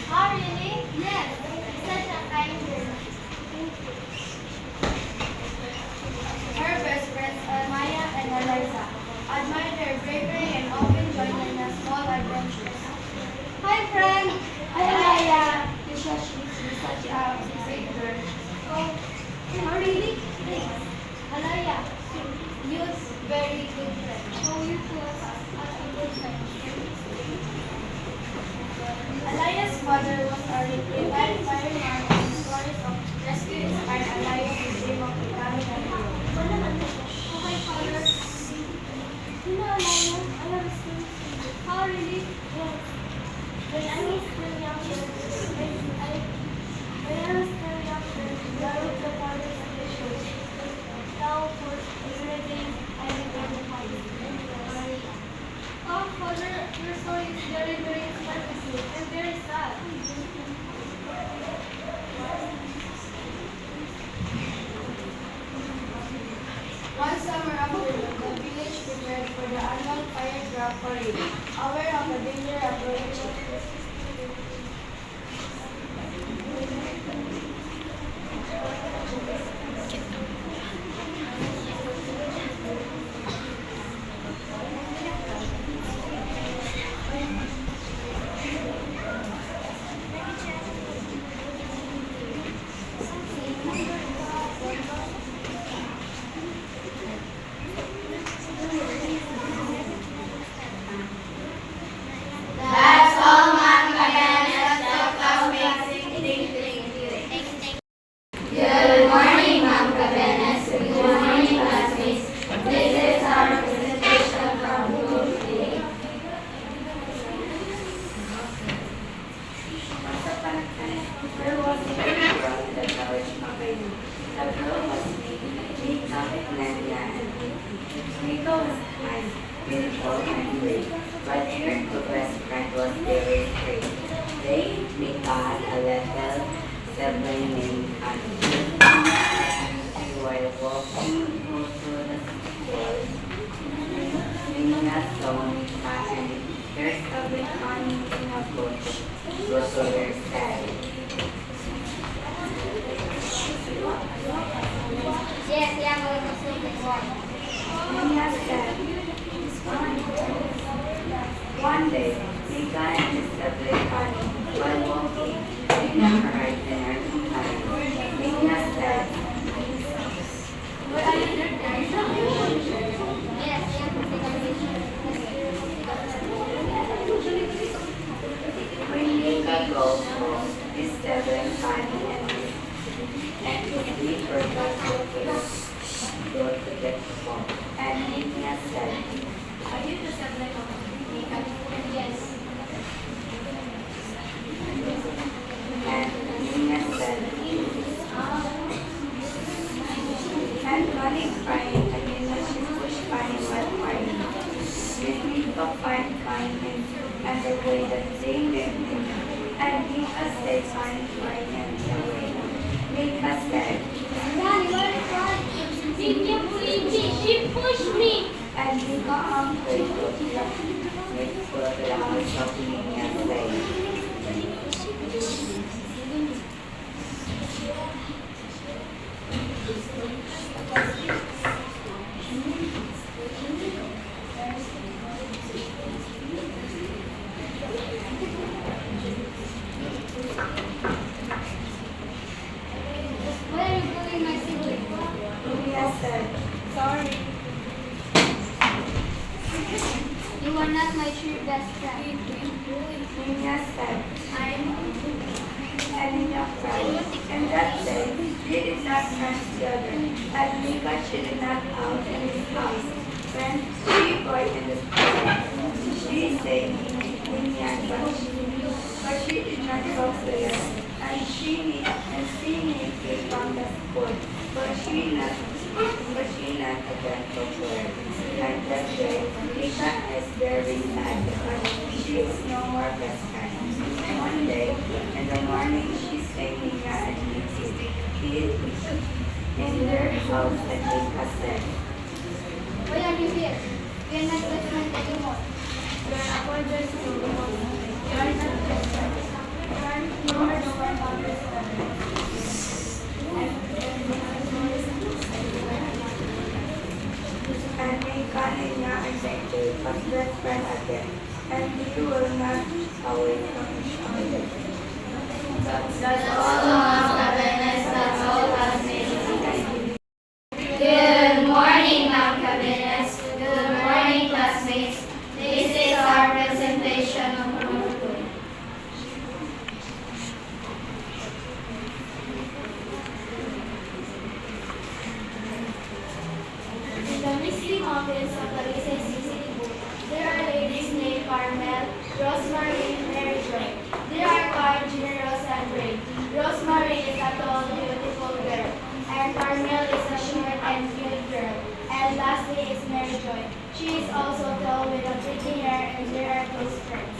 Oh, really? Yes. Such a kind girl. Her best friends, Amaya and Eliza, admired her bravery and often joined in her small adventures. Hi, friend. Hi, Alaya. You're such a great girl. Oh, really? Thanks. Alaya, you're very good friend. Oh, you was a good friend. Elias' father was a retired fireman, and stories of rescue inspired Elias to dream of becoming a hero. Oh, my father. You know, Alana, I have a story for you. How really? Yes. When I was still younger, when I was still younger, that was the father's mission. Now, for everything, I became a father. Oh, father, your story is very, very inspiring and very sad. One summer afternoon, the village prepared for the annual firecracker parade, aware of the danger approaching. Once upon a time, there was a little girl in the village of Ainu. The girl was named Mika Vitlandia, and Mika was kind, beautiful, and brave. But her two best friend was very afraid. Mika had a little sibling named Connie. While walking through the school, Nina saw Mika and her sibling Connie in a bush. Was so very sad. Yes, yeah, I'm going to say this one. Nina said, one day, Mika and his sibling Connie were walking in a right there. Nina said, Yes, yeah, when Mika goes home, his sibling Connie and his neighbor go to get home. And Nina said, are you the sibling of Mika? yes. And Nina said, and Connie crying again as she pushed Connie while crying. This Mika find Connie and the way that they lived in. And Mika said Connie crying and the way. Mika said, Daddy, what is wrong? She kept pushing me. She pushed me. and Mika prayed to the house of Nina's way. Why are you bullying my sibling? Nina said, sorry. You are not my true best friend. Nina said, and Nina cried. And that day, they did not come together, and Mika chilling not out in his house. When she boy in the school, she said, Nina, but she did not go there. And she needed from the school, but she not again go there. And that day, Mika is very sad because she is no more best friend. One day, in the morning, she sang Mika and Nikki in their house, and Mika said, Why are you here? We are not best friends anymore. "You are apologize to the woman. You are not best friend. You are the one understand." And Mika and Nya and Becky was best friend again, and they will not away from each other. That's all, Ma'am Cabenes. That's all, classmates. Good morning, Ma'am Cabenes. Good morning, classmates. and they are close friends.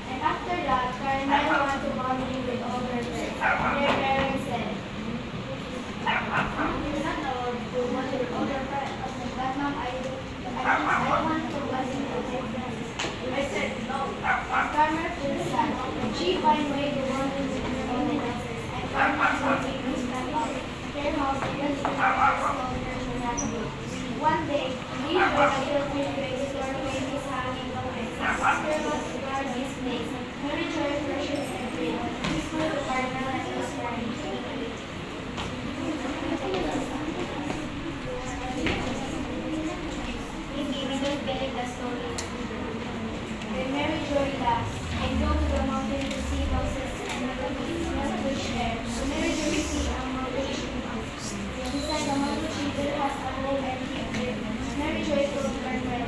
And after that, Carmel went to bonding with all her friends. Their parents said, "You're not allowed to bond with all your friends." But mom, I want to bond with my friends. I said no. And Carmel feels sad. She find way to bond with her own friends. And Carmel will make me stand up their house and then she will one day, Lee heard a built-in face doorway is hanging open. There was a garden snake. Mary Joy precious and green. This was the Carmel and was crying. Maybe we don't believe the story. Then Mary Joy laughs and go to the mountain to see houses and smell fresh air. So Mary Joy see a mountain tree. Beside the mountain tree there was a hole and Mary Joy told Carmel,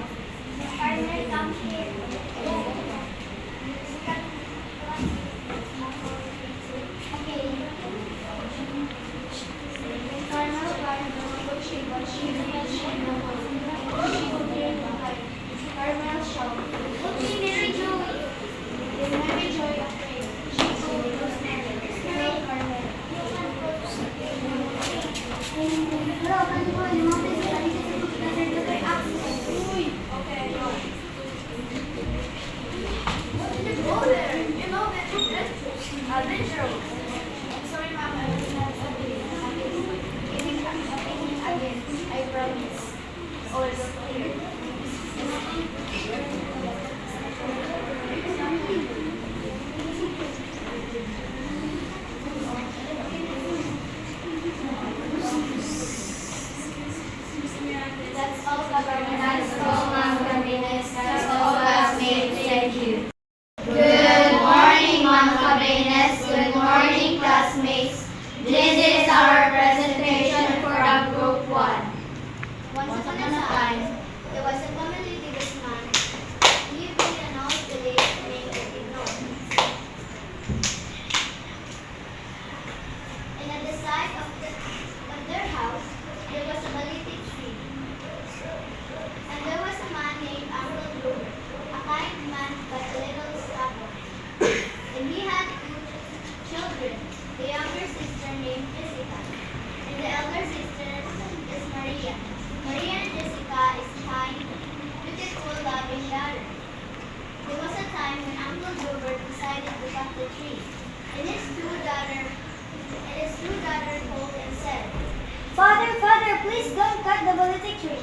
Carmel, come here. Okay. Carmel climbed the mountain tree, but she reached the hole. She could hear the height. Carmel shouted, Okay, Mary Joy. "Is Mary Joy afraid?" She told Carmel. Hello, ano po? Yung mga pwede sa dito sa pagkakasal ko kay accident. Uy, okay, go. What did you go there? You know that you adventurous. I'm sorry, Mom. I will not say it again. I promise. All the clear. That's all, Cabernet. That's all, Ma'am Cabernet. That's all, classmates. Thank you. Good morning, Ma'am Cabernet. Good morning, classmates. This is our presentation for the Group 1. Once upon a time, there was a commonly businessman lived in an old village named Ignore. And at the side of their house, there was a baliti tree. And there was a man named Uncle Gruber, a kind man but a little stubborn. And he had two children, the younger sister named Jessica, and the elder sister is Maria. Maria and Jessica is kind, beautiful, loving daughter. There was a time when Uncle Gruber decided to cut the tree, and his two daughters called and said, Father, please don't cut the baliti tree.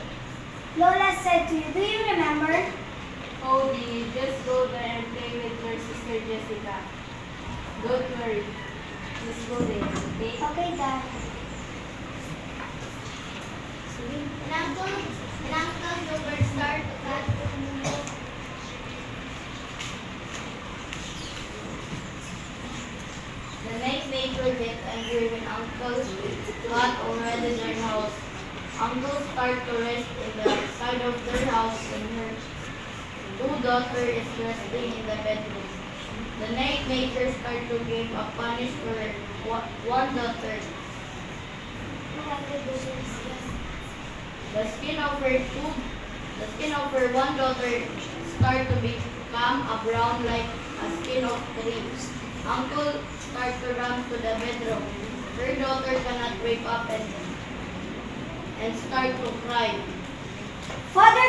Lola said to you, do you remember? Oh, dear, just go there and play with your sister Jessica. Don't worry. Just go there, okay? Okay, Dad. And Uncle Gruber started to cut. The next day, get angry when Uncle got already their house. Uncle started to rest in the side of their house and her two daughters is resting in the bedroom. The night maker started to give a punish for one daughter. The skin of her one daughter started to become a brown like a skin of tree. Uncle started to run to the bedroom. Her daughter cannot wake up and start to cry. Father,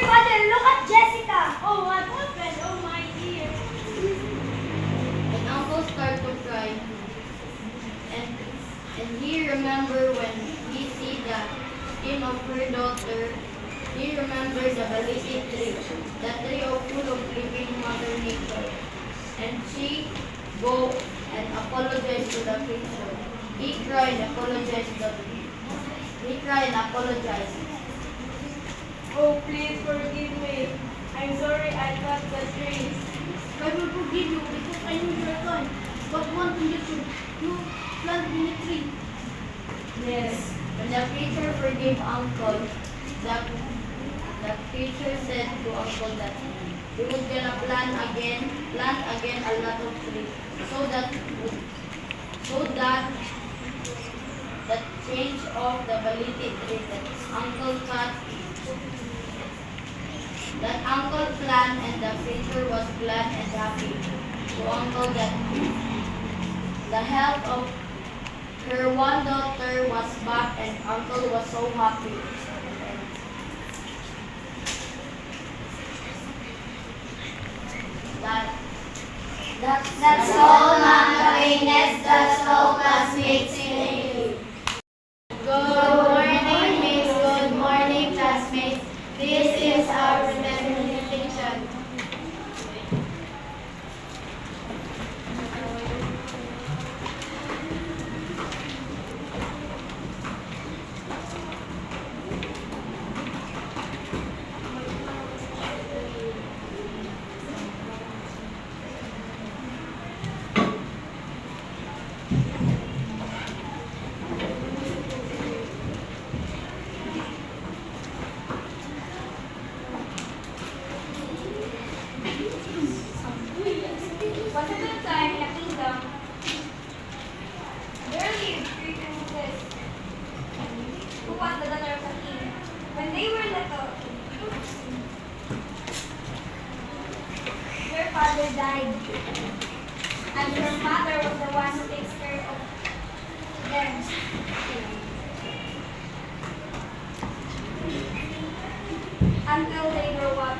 look at Jessica. Oh, what happened? Oh, my dear. And Uncle started to cry. And he remembered when he see the skin of her daughter, he remembered the baliti tree, the tree of full of living Mother Nature. And she go and apologize to the creature. He cried and apologized. Oh, please forgive me. I'm sorry I cut the tree. I will forgive you because I know you are kind. But one condition, you plant in the tree. Yes. When the preacher forgave Uncle, the preacher said to Uncle that he was gonna plant again a lot of trees, so that the change of the baliti tree that Uncle cut, that Uncle planned, and the preacher was glad and happy to Uncle that the health of her one daughter was back, and Uncle was so happy. That That's all, Ma'am Agnes. That's all, classmates. Good morning, Miss. Good morning, classmates. This is our presentation. Once upon a time in a kingdom, there lived three princesses who was the daughter of a king. When they were little, their father died, and their mother was the one who takes care of them. Until they grow up.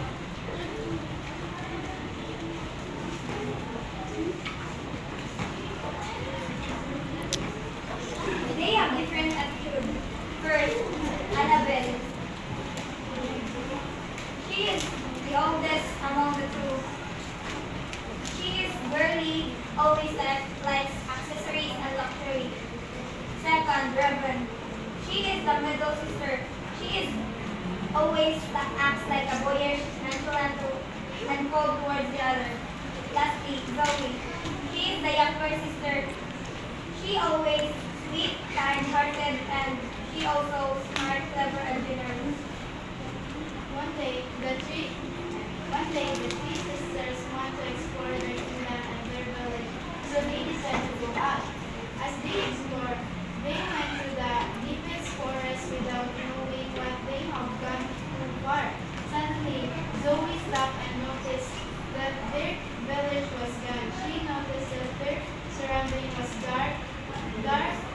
They have different attitude. First, Annabelle. She is the oldest among the two. She is girly, always likes accessories and luxury. Second, Reverend. She is the middle sister. She is always acts like a boyish, nonchalant, and cold towards the other. Lastly, Zoe. She is the younger sister. She always sweet, kind-hearted, and she also smart, clever, and generous. One day, the three sisters want to explore their kingdom and their village, so they decided to go out. As they explored, they went through the deepest forest without knowing what they have gone too far. Suddenly, Zoe stopped and noticed that their village was gone. She noticed that their surrounding was dark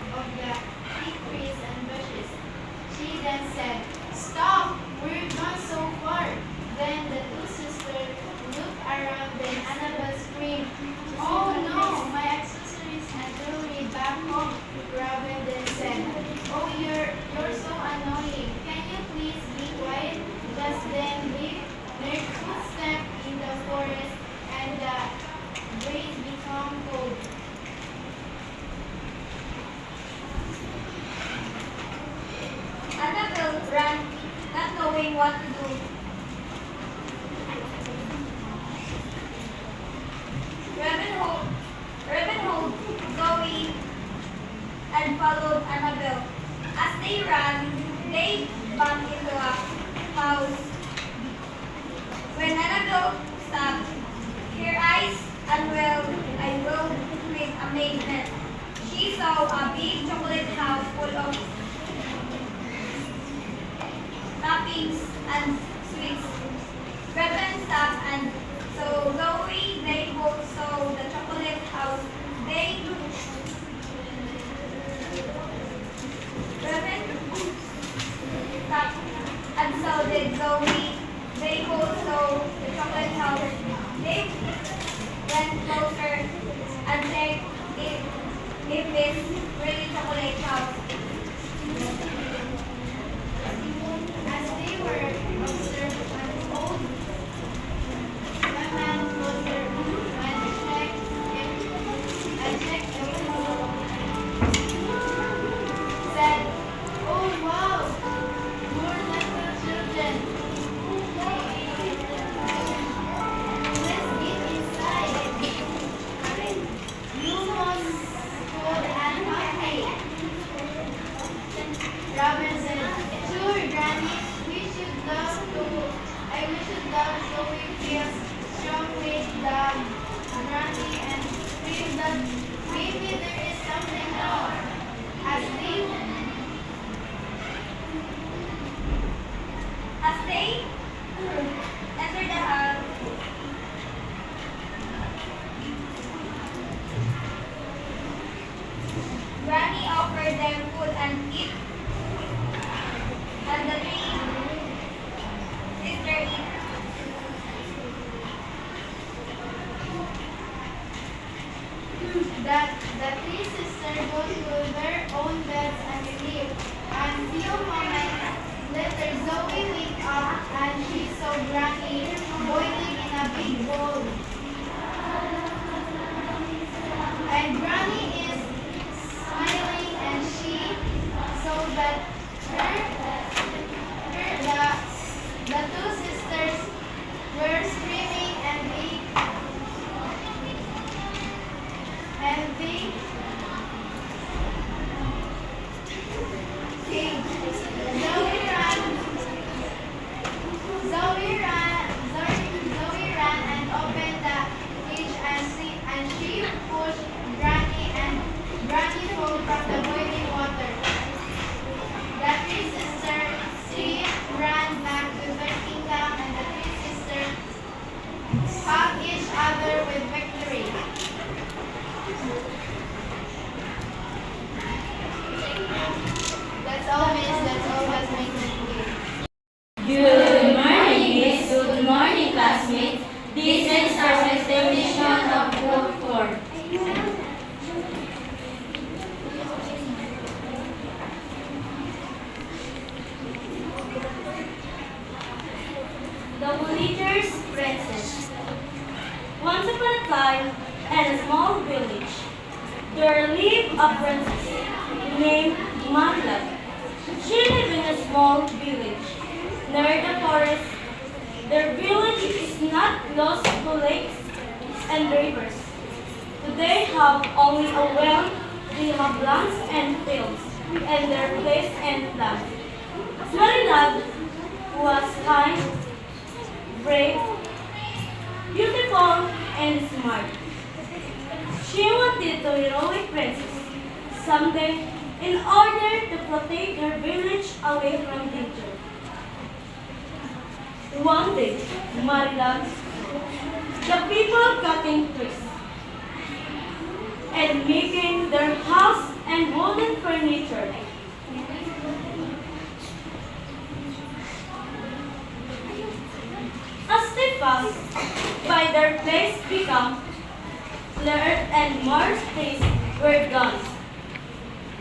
of the thick trees and bushes. She then said, "Stop! We're gone so far." Then the two sisters looked around, then Annabelle screamed, "Oh no, my accessories and jewelry back home." Robin then said, "Oh, you're so annoying. Can you please be quiet?" Just then their footsteps in the forest and the breeze became cold. Annabelle ran, not knowing what to do. Ravenhold, Zoe, and followed Annabelle. As they ran, they bumped into a house. When Annabelle stopped, her eyes unrolled with amazement. She saw a big chocolate house full of toppings and sweets. Reverend stopped, and so Zoe, they both saw the chocolate house. Reverend stopped, and so did Zoe. They both saw the chocolate house. They went closer and checked if it's really chocolate house. As they were observed an old woman closer and checked the window, said, "Oh wow, poor little children. Let's get inside. You must cold and hungry." Robin said, "Sure, Granny, we should love Zoe feels strong with the Granny and feel that maybe there is something wrong." As they bowl. And Granny is smiling and she saw that the two sisters were screaming and they Zoe ran and opened the cage and she pushed Granny and Granny fell from the boiling water. The three sisters ran back to their kingdom and the three sisters hugged each other with victory. That's all, Miss. That's all that's my teaching. Good morning, Miss. Good morning, classmates. This is our recitation of Book 4. The Villagers' Princess. Once upon a time, in a small village, there lived a princess named Marla. She lived in a small village near the forest. Their village is not close to lakes and rivers. They have only a well, they have lands and fields, and their place and land. Marilad was kind, brave, beautiful, and smart. She wanted to be a heroic princess someday in order to protect her village away from danger. One day, Marilad, the people cutting trees and making their house and wooden furniture. As they passed by, their place become clearer and more trees were gone.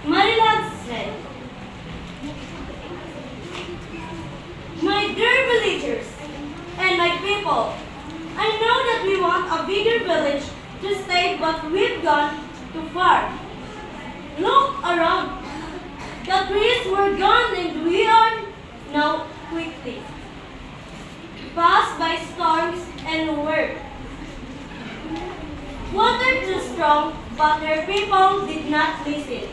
Marilad said, "My dear villagers and my people, I know that we want a bigger village to stay, but we've gone too far. Look around. The trees were gone and we are now quickly passed by storms and wind. Water too strong, but their people did not listen.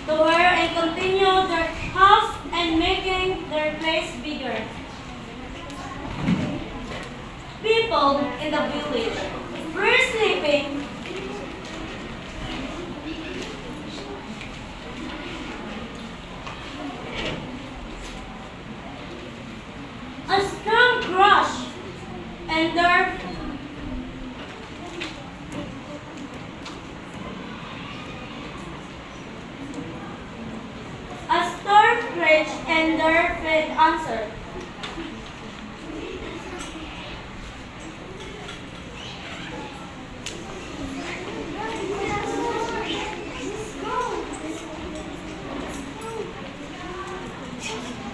To her and continue their house and making their place bigger. People in the village were sleeping. A strong crash and their and their friend answered.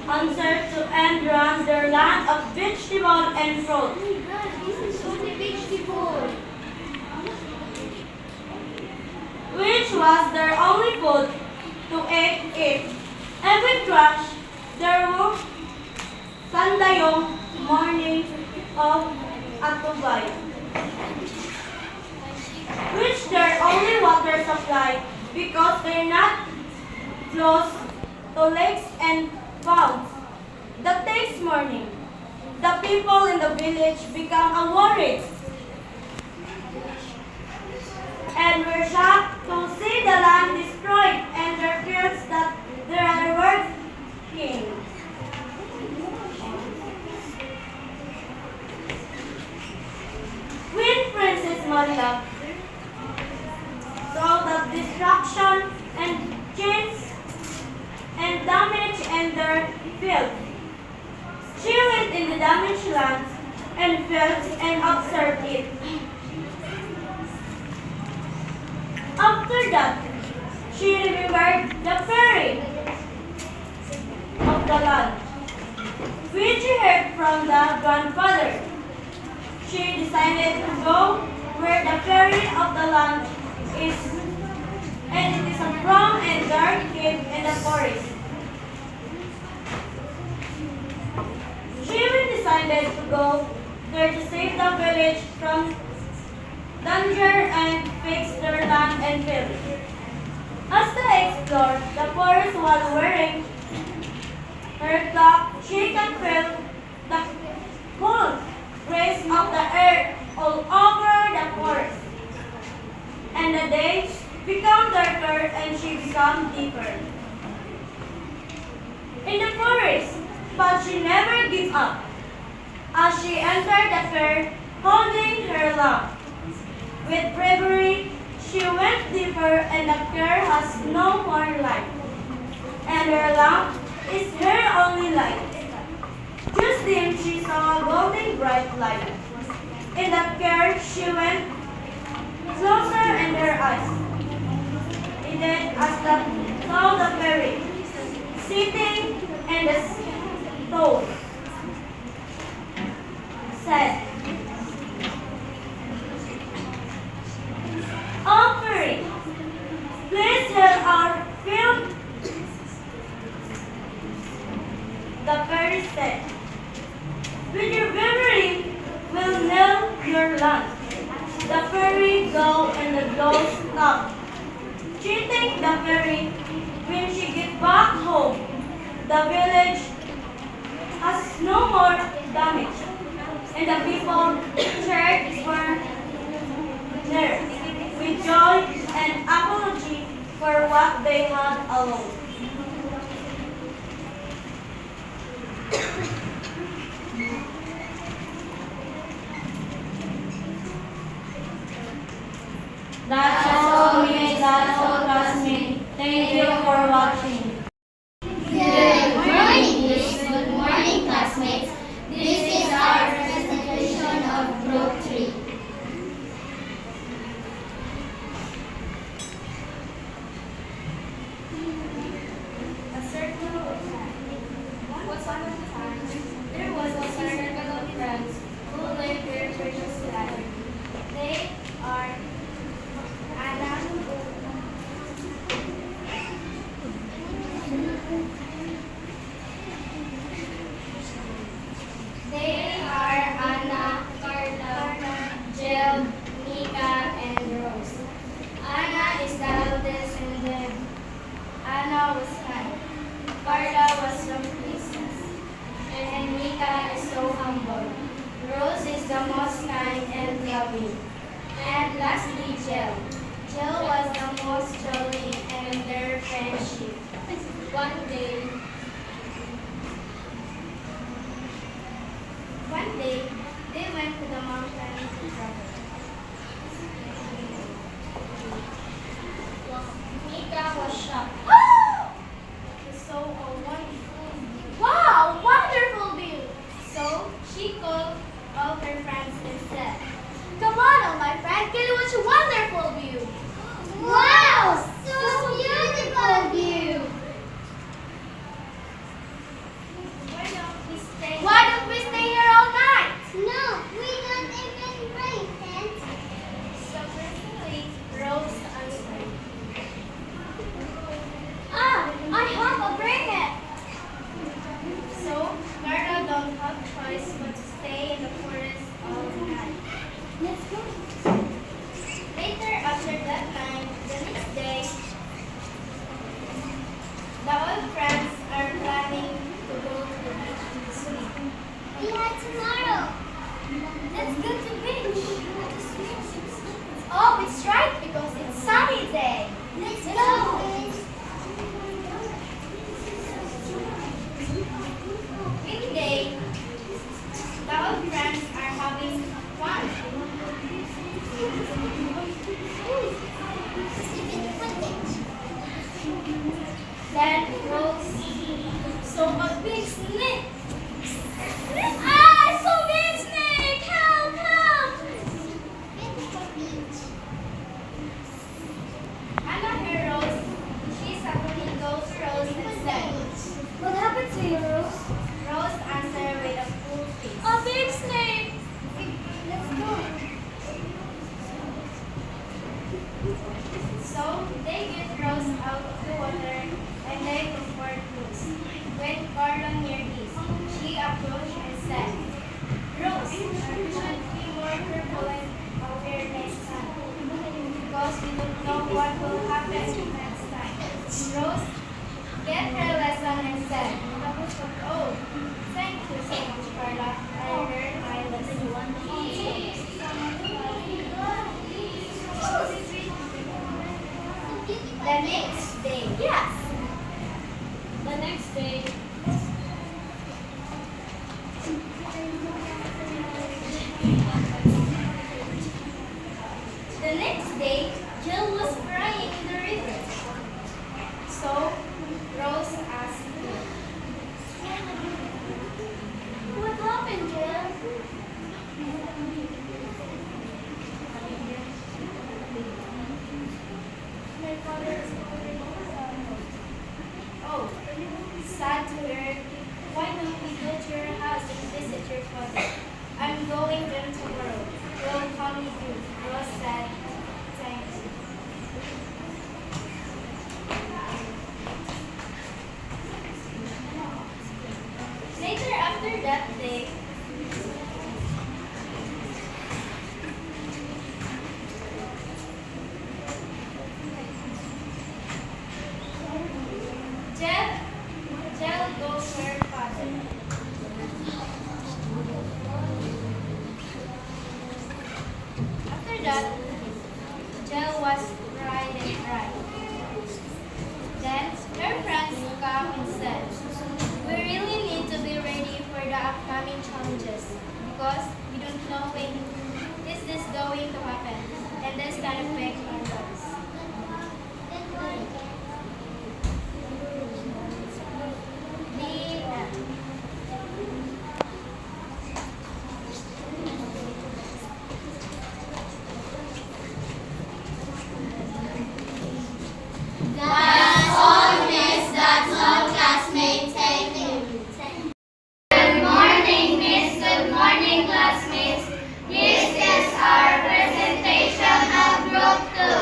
Answered to and run their land of vegetable and fruit. Oh my God, this is only vegetable. Which was their only food to eat it. Every crash, there was Sandayong morning of Atubay, which their only water supply because they're not close to lakes and ponds. The next morning, the people in the village become worried and were shocked to see the land destroyed and their fields that they are working. When Princess Marila saw the destruction and change and damage in their fields, she went in the damaged lands and fields and observed it. After that, she remembered the fairy of the land, which she heard from the grandfather. she decided to go where the fairy of the land is, and it is a strong and dark cave in the forest. She even decided to go there to save the village from danger and fix their land and village. As they explored the forest while wearing her cloak, she can feel the cool breeze of the air all over the forest. And the days become darker and she become deeper in the forest, but she never gives up. As she entered the fair, holding her lamp, with bravery, she went deeper and the fair has no more light. And her lamp is her only light. Just then she saw a golden bright light. In the fair she went closer in her eyes. And then as the saw the fairy sitting in the stone, said, "Oh fairy, please heal our field." The fairy said, "With your bravery will nail your land." The fairy go and the doll stopped. She thanked the fairy. When she get back home, the village has no more damage, and the people cheered for her with joy and apology for what they had alone. That's all, Miss. That's all, classmates. Thank you for watching. Good morning, Miss. Good morning, classmates. This is our presentation of Group 3. A circle of friends. Once upon a time, there was a circle of friends who lived very precious together. They are Anna, Carla, Jill, Mika, and Rose. Anna is the eldest and then Anna was kind. Carla was the princess. And Mika is so humble. Rose is the most kind and loving. And lastly, Jill. Jill was the most jolly and their friendship. One day, they went to the mountain to travel. Mika was shocked. She saw a wonderful view. Wow, wonderful view! So she called all her friends and said, "Come on, all my friends, can you watch a wonderful view?" Wow, so beautiful view. Why don't we stay here all night? No, we don't even bring tents. So personally, Rose answered, I have a blanket. so Carla don't have choice but to stay in the forest all night. Let's go. Later, after that night, the next day, the old friends are planning to go to the beach to swim. Yeah, tomorrow. Let's go to the beach to swim. Oh, it's right because it's sunny day. Let's go. One day, the old friends are having fun. Then Rose saw a big snake. I saw a big snake! Help! Help! Beautiful beach. Anna heard Rose we don't know what will happen next time. Rose get her lesson and said, "Oh, thank you so much, Carla. I learned my lesson." The next day. Yes. The next day, The next day, Jill was crying in the river. So, Rose asked her, "What happened, Jill?" "My father is already gone." "Oh, sad to hear. Why don't we go to your house and visit your father?" "I'm going there tomorrow. We'll come with you," Rose said. "Thanks." Later after that day, Jill goes to her father. After that, Jill was cried and cried. Then her friends come and said, "We really need to be ready for the upcoming challenges because we don't know when is this going to happen, and this can affect our lives." The end. That's all, miss. That's all, classmates. Thank you. Good morning, miss. Good morning, classmates. This is our presentation of Group 2.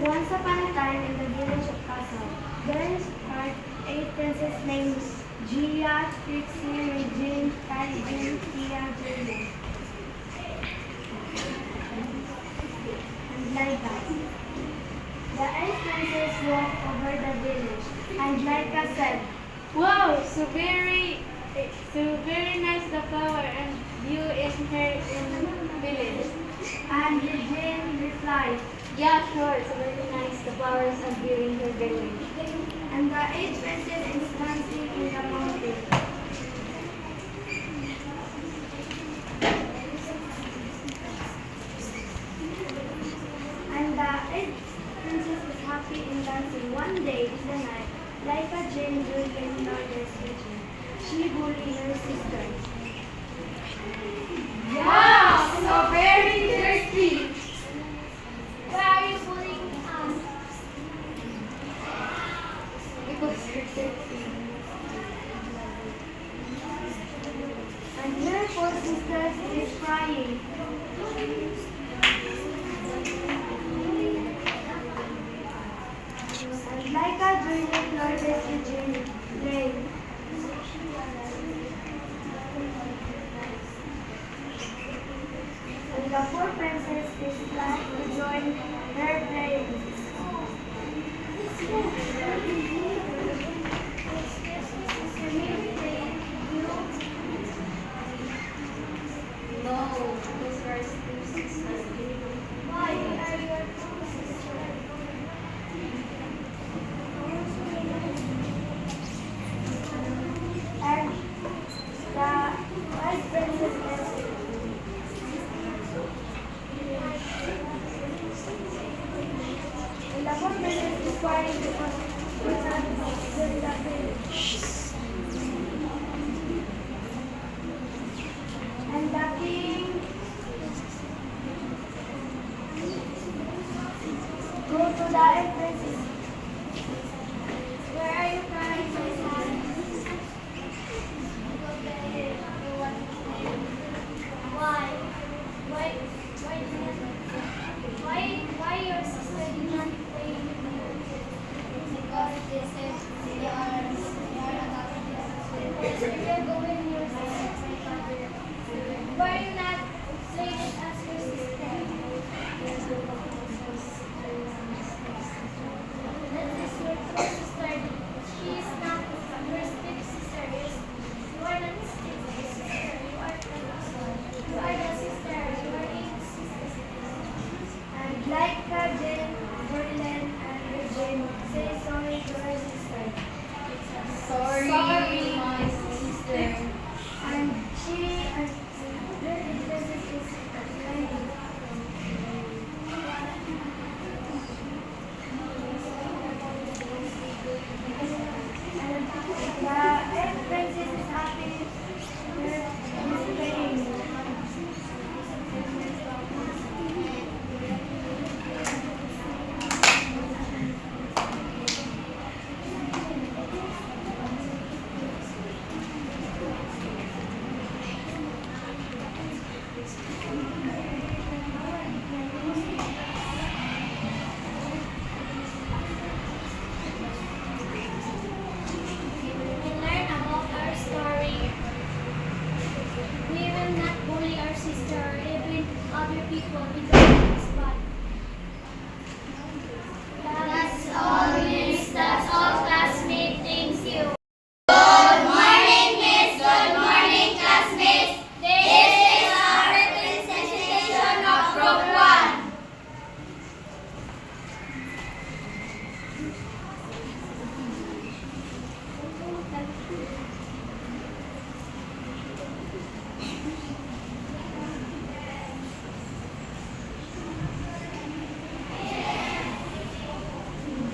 Once upon a time in the village of Castle, there are 8 princesses named Gia, Trixie, Regine, Kaijin, Tia, Julia, and Laika. The 8 princesses walked over the village, and Laika said, "Wow, so very nice the flower and view in her in village." And Regine replied, "Yeah, sure, it's very nice, the flowers are viewing her village." And the 8 princess is dancing in the mountain. And the 8 princess is happy in dancing. One day in the night, like a Jane Julian Lourdes Regine, she bullied her sisters. Wow, so very thirsty. Why are you bullying us? Because you're thirsty. And her 4 sisters is crying. And like a Julian Lourdes Regine prayed. And the 4 princess is glad to join her prayers. No, those are two sisters. Why are your 2 sisters? And the 5 princess answered. And the 4 princess is crying because we cannot go in the village. And the king go to the entrance. Where are you crying, my son? Why? Why your sister did not play with you? because they said they are adopted. Because we are going near my father. Why you not treat it as your sister? That is your true sister. She is not your step sister. You are not step sister. You are the sister. You are a sister. And like Jen, Berlin, and Regine, say sorry to her sister. Sorry, my sister. And she and her interested is learning. And the princess is happy. Her is playing. We learn about our story. We will not bully our sister or even other people because it's bad. That's all, Miss. That's all, classmates. Thank you. Good morning, Miss. Good morning, classmates. This is our presentation of Group 1.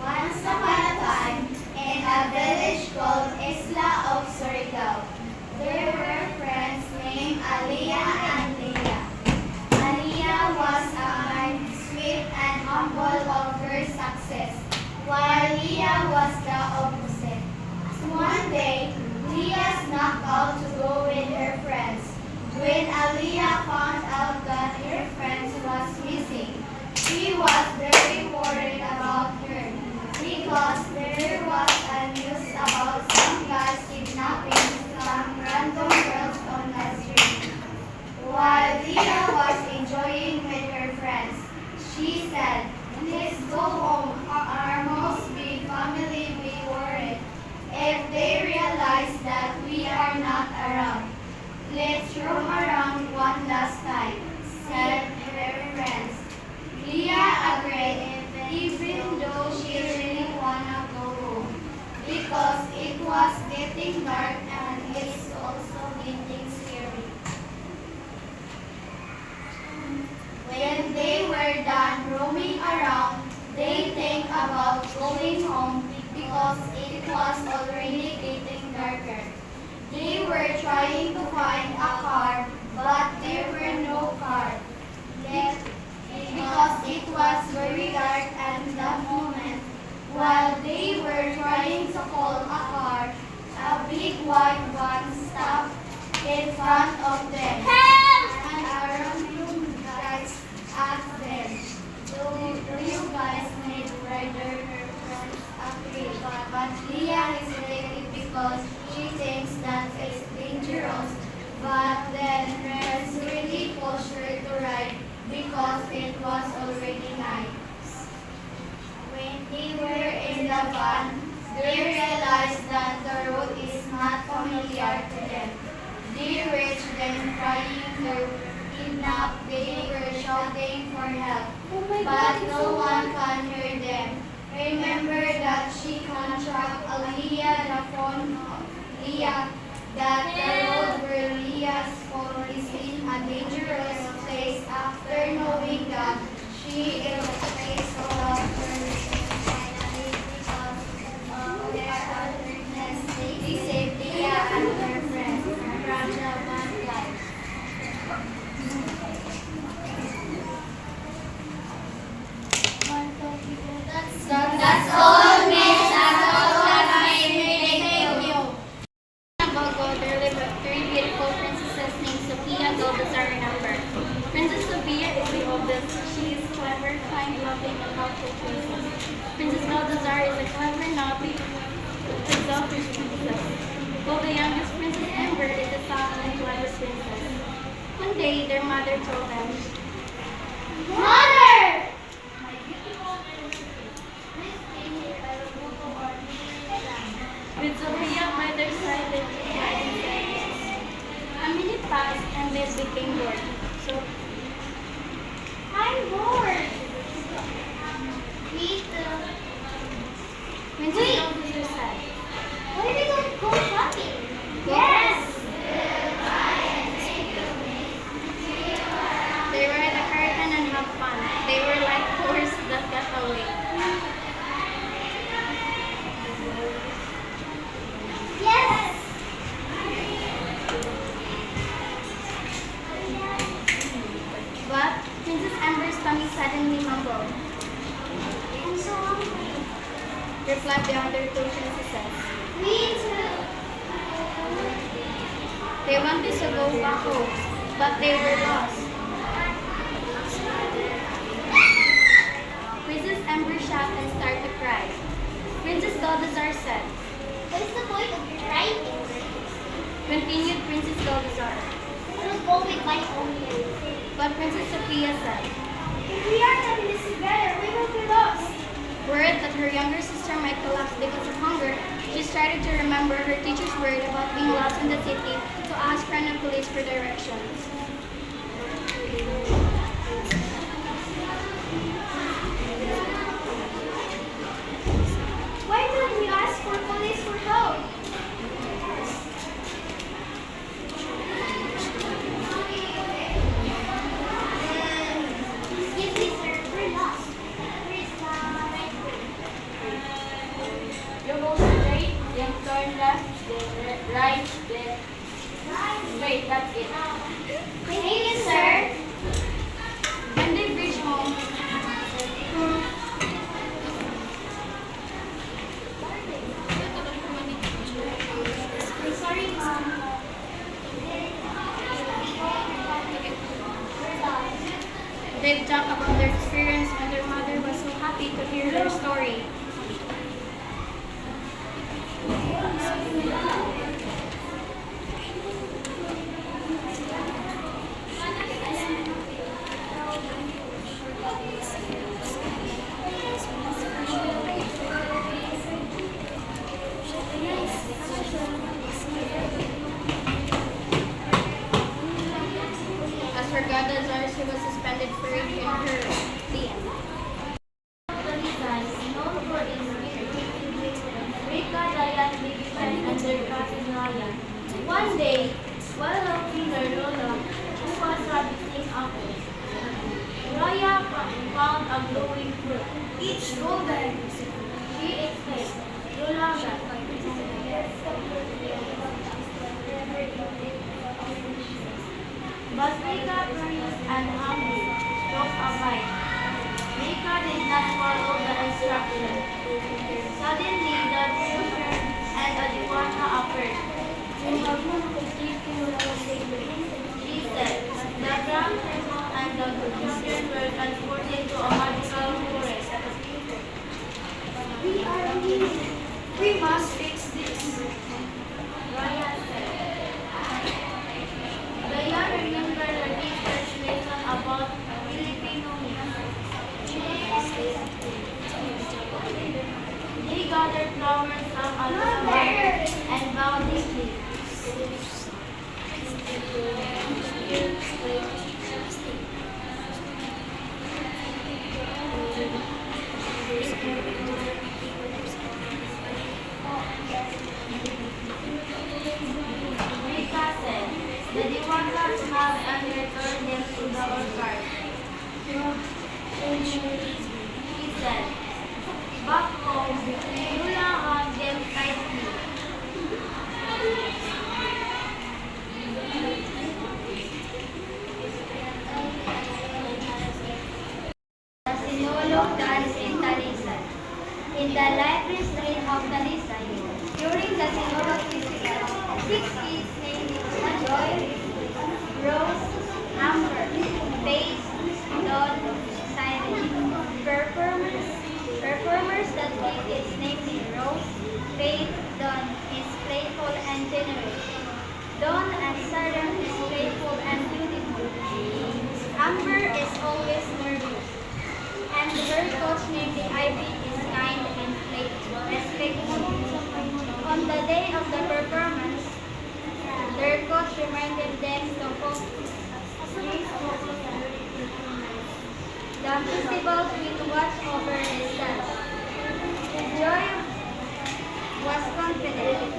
Once upon a time, in a village called Isla of Surigao, there were friends named Aliyah and Leah. Aliyah was a kind, sweet, and humble of her success, while Leah was the opposite. One day, Leah snuck out to go with her friends. When Aliyah found out that her friends was missing, she was very worried about her because there was a news about some guys kidnapping some random girls on the street. While Leah was enjoying with her friends, she said, "Let's go home. Our most big family will be worried if they realize that we are not around. Let's roam around one last time," said her friends. Leah agreed, even though she really wanna go home, because it was getting dark and it's also getting scary. When they were done roaming around, they think about going home because it was already getting darker. They were trying to find a car, but there were no car left because it was very dark at that moment. While they were trying to call a car, a big white van stopped in front of them. Help! And a random guys asked them, "Do you guys need rider her friends agree?" But Leah hesitated because she thinks that it's dangerous. But then friends really pushed her to ride because it was already night. When they were in the van, they realized that the road is not familiar to them. They reached them trying to kidnap. They were shouting for help, but no one can hear them. Remember that she contracted Aliyah the phone Leah that the road where Leah's phone is in a dangerous place. After knowing that, she is faced with finally because of their alertness. They saved Leah and her friends from the van life. That's all, Miss. That's all, classmates. Thank you. Bago, there lived three beautiful princesses named Sophia, Balbazar, and Amber. Princess Sophia is the oldest. She is class ever kind, loving, and helpful princess. Princess Balthazar is a clever, naughty, and selfish princess, while the youngest Princess Amber is a soft and clever princess. One day, their mother told them, Mother! with Sophia by their side, they took guidance and a minute passed and they became bored. So, I'm bored. Me too. Princess Balthazar said, Why are we going to go shopping? Yes! they ride a curtain and have fun. They were like horses that got away. Yes! But Princess Amber's tummy suddenly mumbled, I'm so hungry. replied the other two princesses. Me too. They wanted to go back home, but they were lost. Princess Amber shouted and started to cry. Princess Balthazar said, What is the point of crying? continued Princess Balthazar. I will go with my own way. But Princess Sophia said, If we aren't having this together, we will be lost. worried that her younger sister might collapse because of hunger, she started to remember her teacher's word about being lost in the city to ask friend and police for directions. Why don't we ask for police for help? Excuse me, sir. We're lost. Where's the right way? You go straight, then turn left, then right, then straight. That's it. Thank you, sir. When they reached home, I'm sorry, Mom. they talked about their experience and their mother was so happy to hear their story. As for Balthazar, she was suspended for it in her den. One day, while helping their Lola, who was harvesting apples, Raya found a glowing fruit. It's golden. She exclaimed, Lola, but Mika, curious and hungry, took a bite. Mika did not follow the instructions. Suddenly, the Pusher and the Diwata appeared. She said, the ground turtle and the children were transported to a magical forest. We are weak. We must fix this. Raya said. The young remembered her teacher's lesson about Filipino myths. They gathered flowers from a river and bowed deeply. Rika said, the Diwata smiled and returned them to the orchard. He said, back home, Lula hugged them tightly. The Sinulog dance in Talisay. In the lively street of Talisay, during the Sinulog festival, 6 kids named Joy, Rose, Amber, Faith, Dawn, Simon, is always nervous, and her coach named Ivy is kind and respectful. On the day of the performance, their coach reminded them to focus. The festival will watch over the stars. Joy was confident.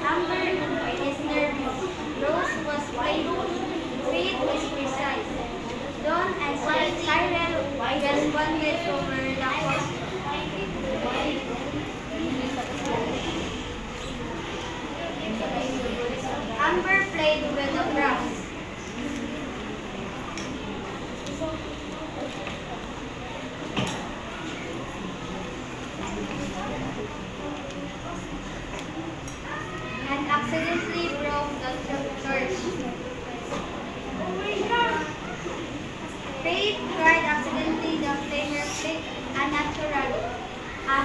Amber is nervous. Rose was playful. Faith was precise. Dawn and Cyril responded over the course. Amber played with the crowds. And accidentally broke the torch. Faith tried accidentally the flamer flicked unnaturally. A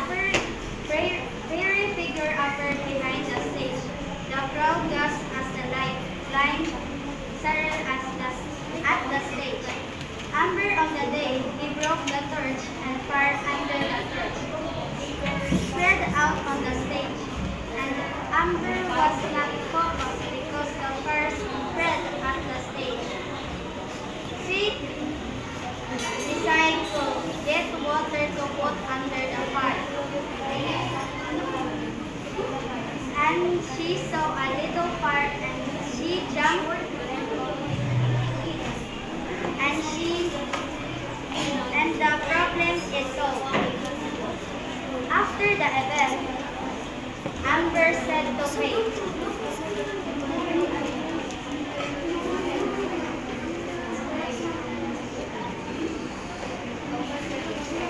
fairy figure appeared behind the stage. The crowd gasped as the light blind Cyril at the stage. Amber on the day, he broke the torch and fired under the torch. Spread out on the stage, and Amber was not focused because the fire spread at the stage. Faith decided to get water to put under the fire. And she saw a little fire and she jumped and the problem is solved. After the event, Amber said to Faith,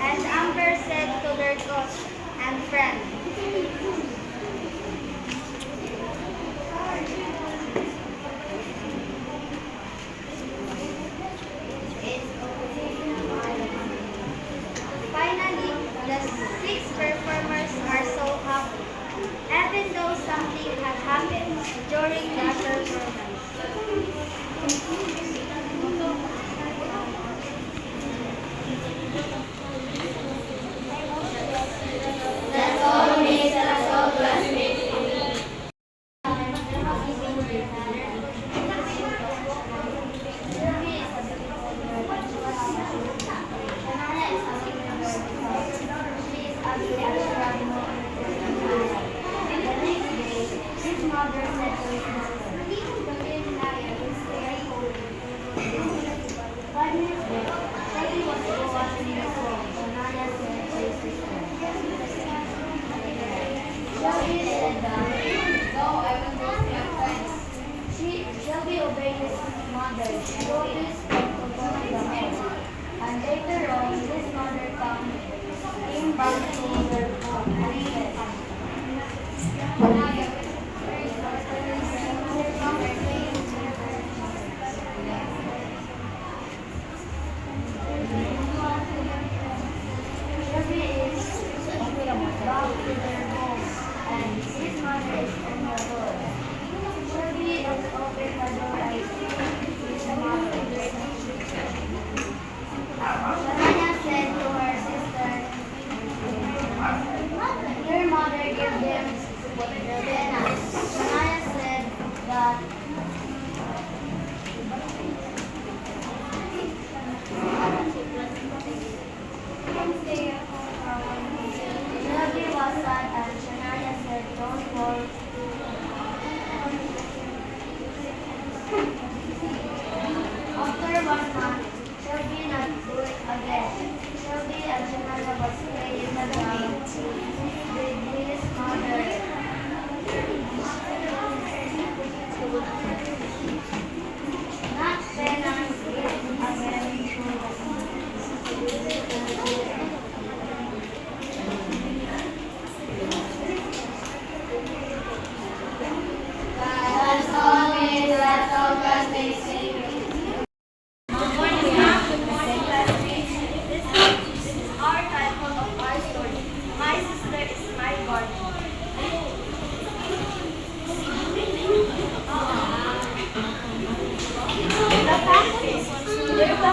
and Amber said to their coach and friend, finally, the 6 performers are so happy, even though something had happened during the performance. That's all, Miss. That's all, classmates. His mother said to his mother, "The little lion is very old." 5 minutes later, Charlie was to go watching the show. Banana said to his sister. Shelby said that, "No, I will go to my friends." Shelby obeyed his mother and Lotus went to go to the house. And later on, his mother came back to her home and said, back to their home, and his mother is in the door. Shelby has opened the door and sees his mother.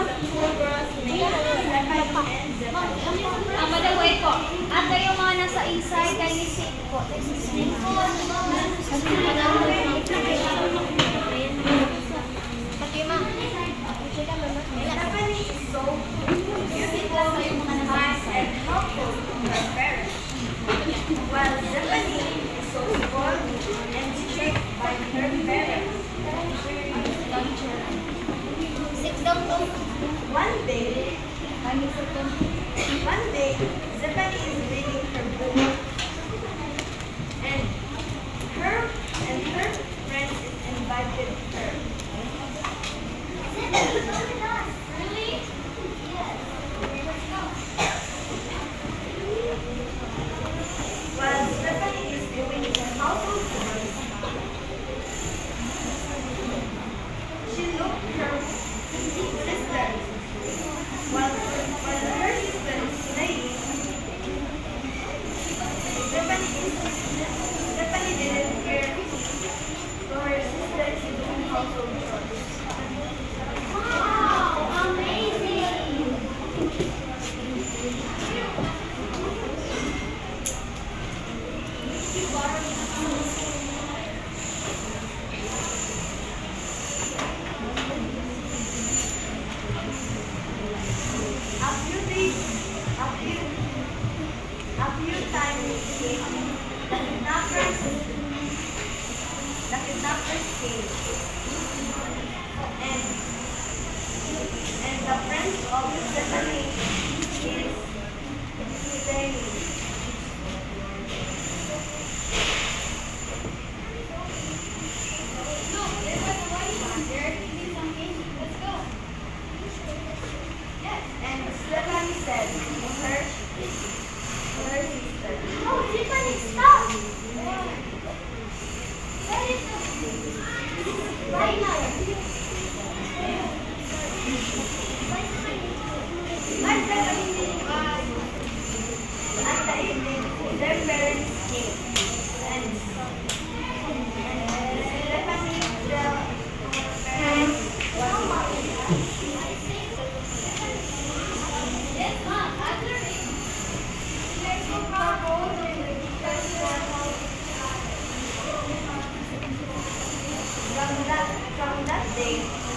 two girls named Stephanie and Zephanie. Madam, wait po. At kayo mga nasa inside, kindly sit po. Pati ma. Stephanie is so beautiful and nice and helpful to her parents, while Zephanie is so spoiled and strict by her parents. Sit down po. One day, Zephanie is reading her book, and her friends invited her. Really? While Stephanie is doing her household chores, she looked her sister. While her sister is playing, Stephanie didn't hear, so her sister is doing household chores. Wow, amazing. A few times came, the kidnappers came, and the friends of Stephanie is saying, Look, there was a white one. They're eating something. Let's go. yes, and Stephanie said to her sister, Oh, Tiffany, stop. Where is the... Right now. at the evening, their parents came, and Stephanie tell her parents what Yes, ma'am. Answer me. from that day,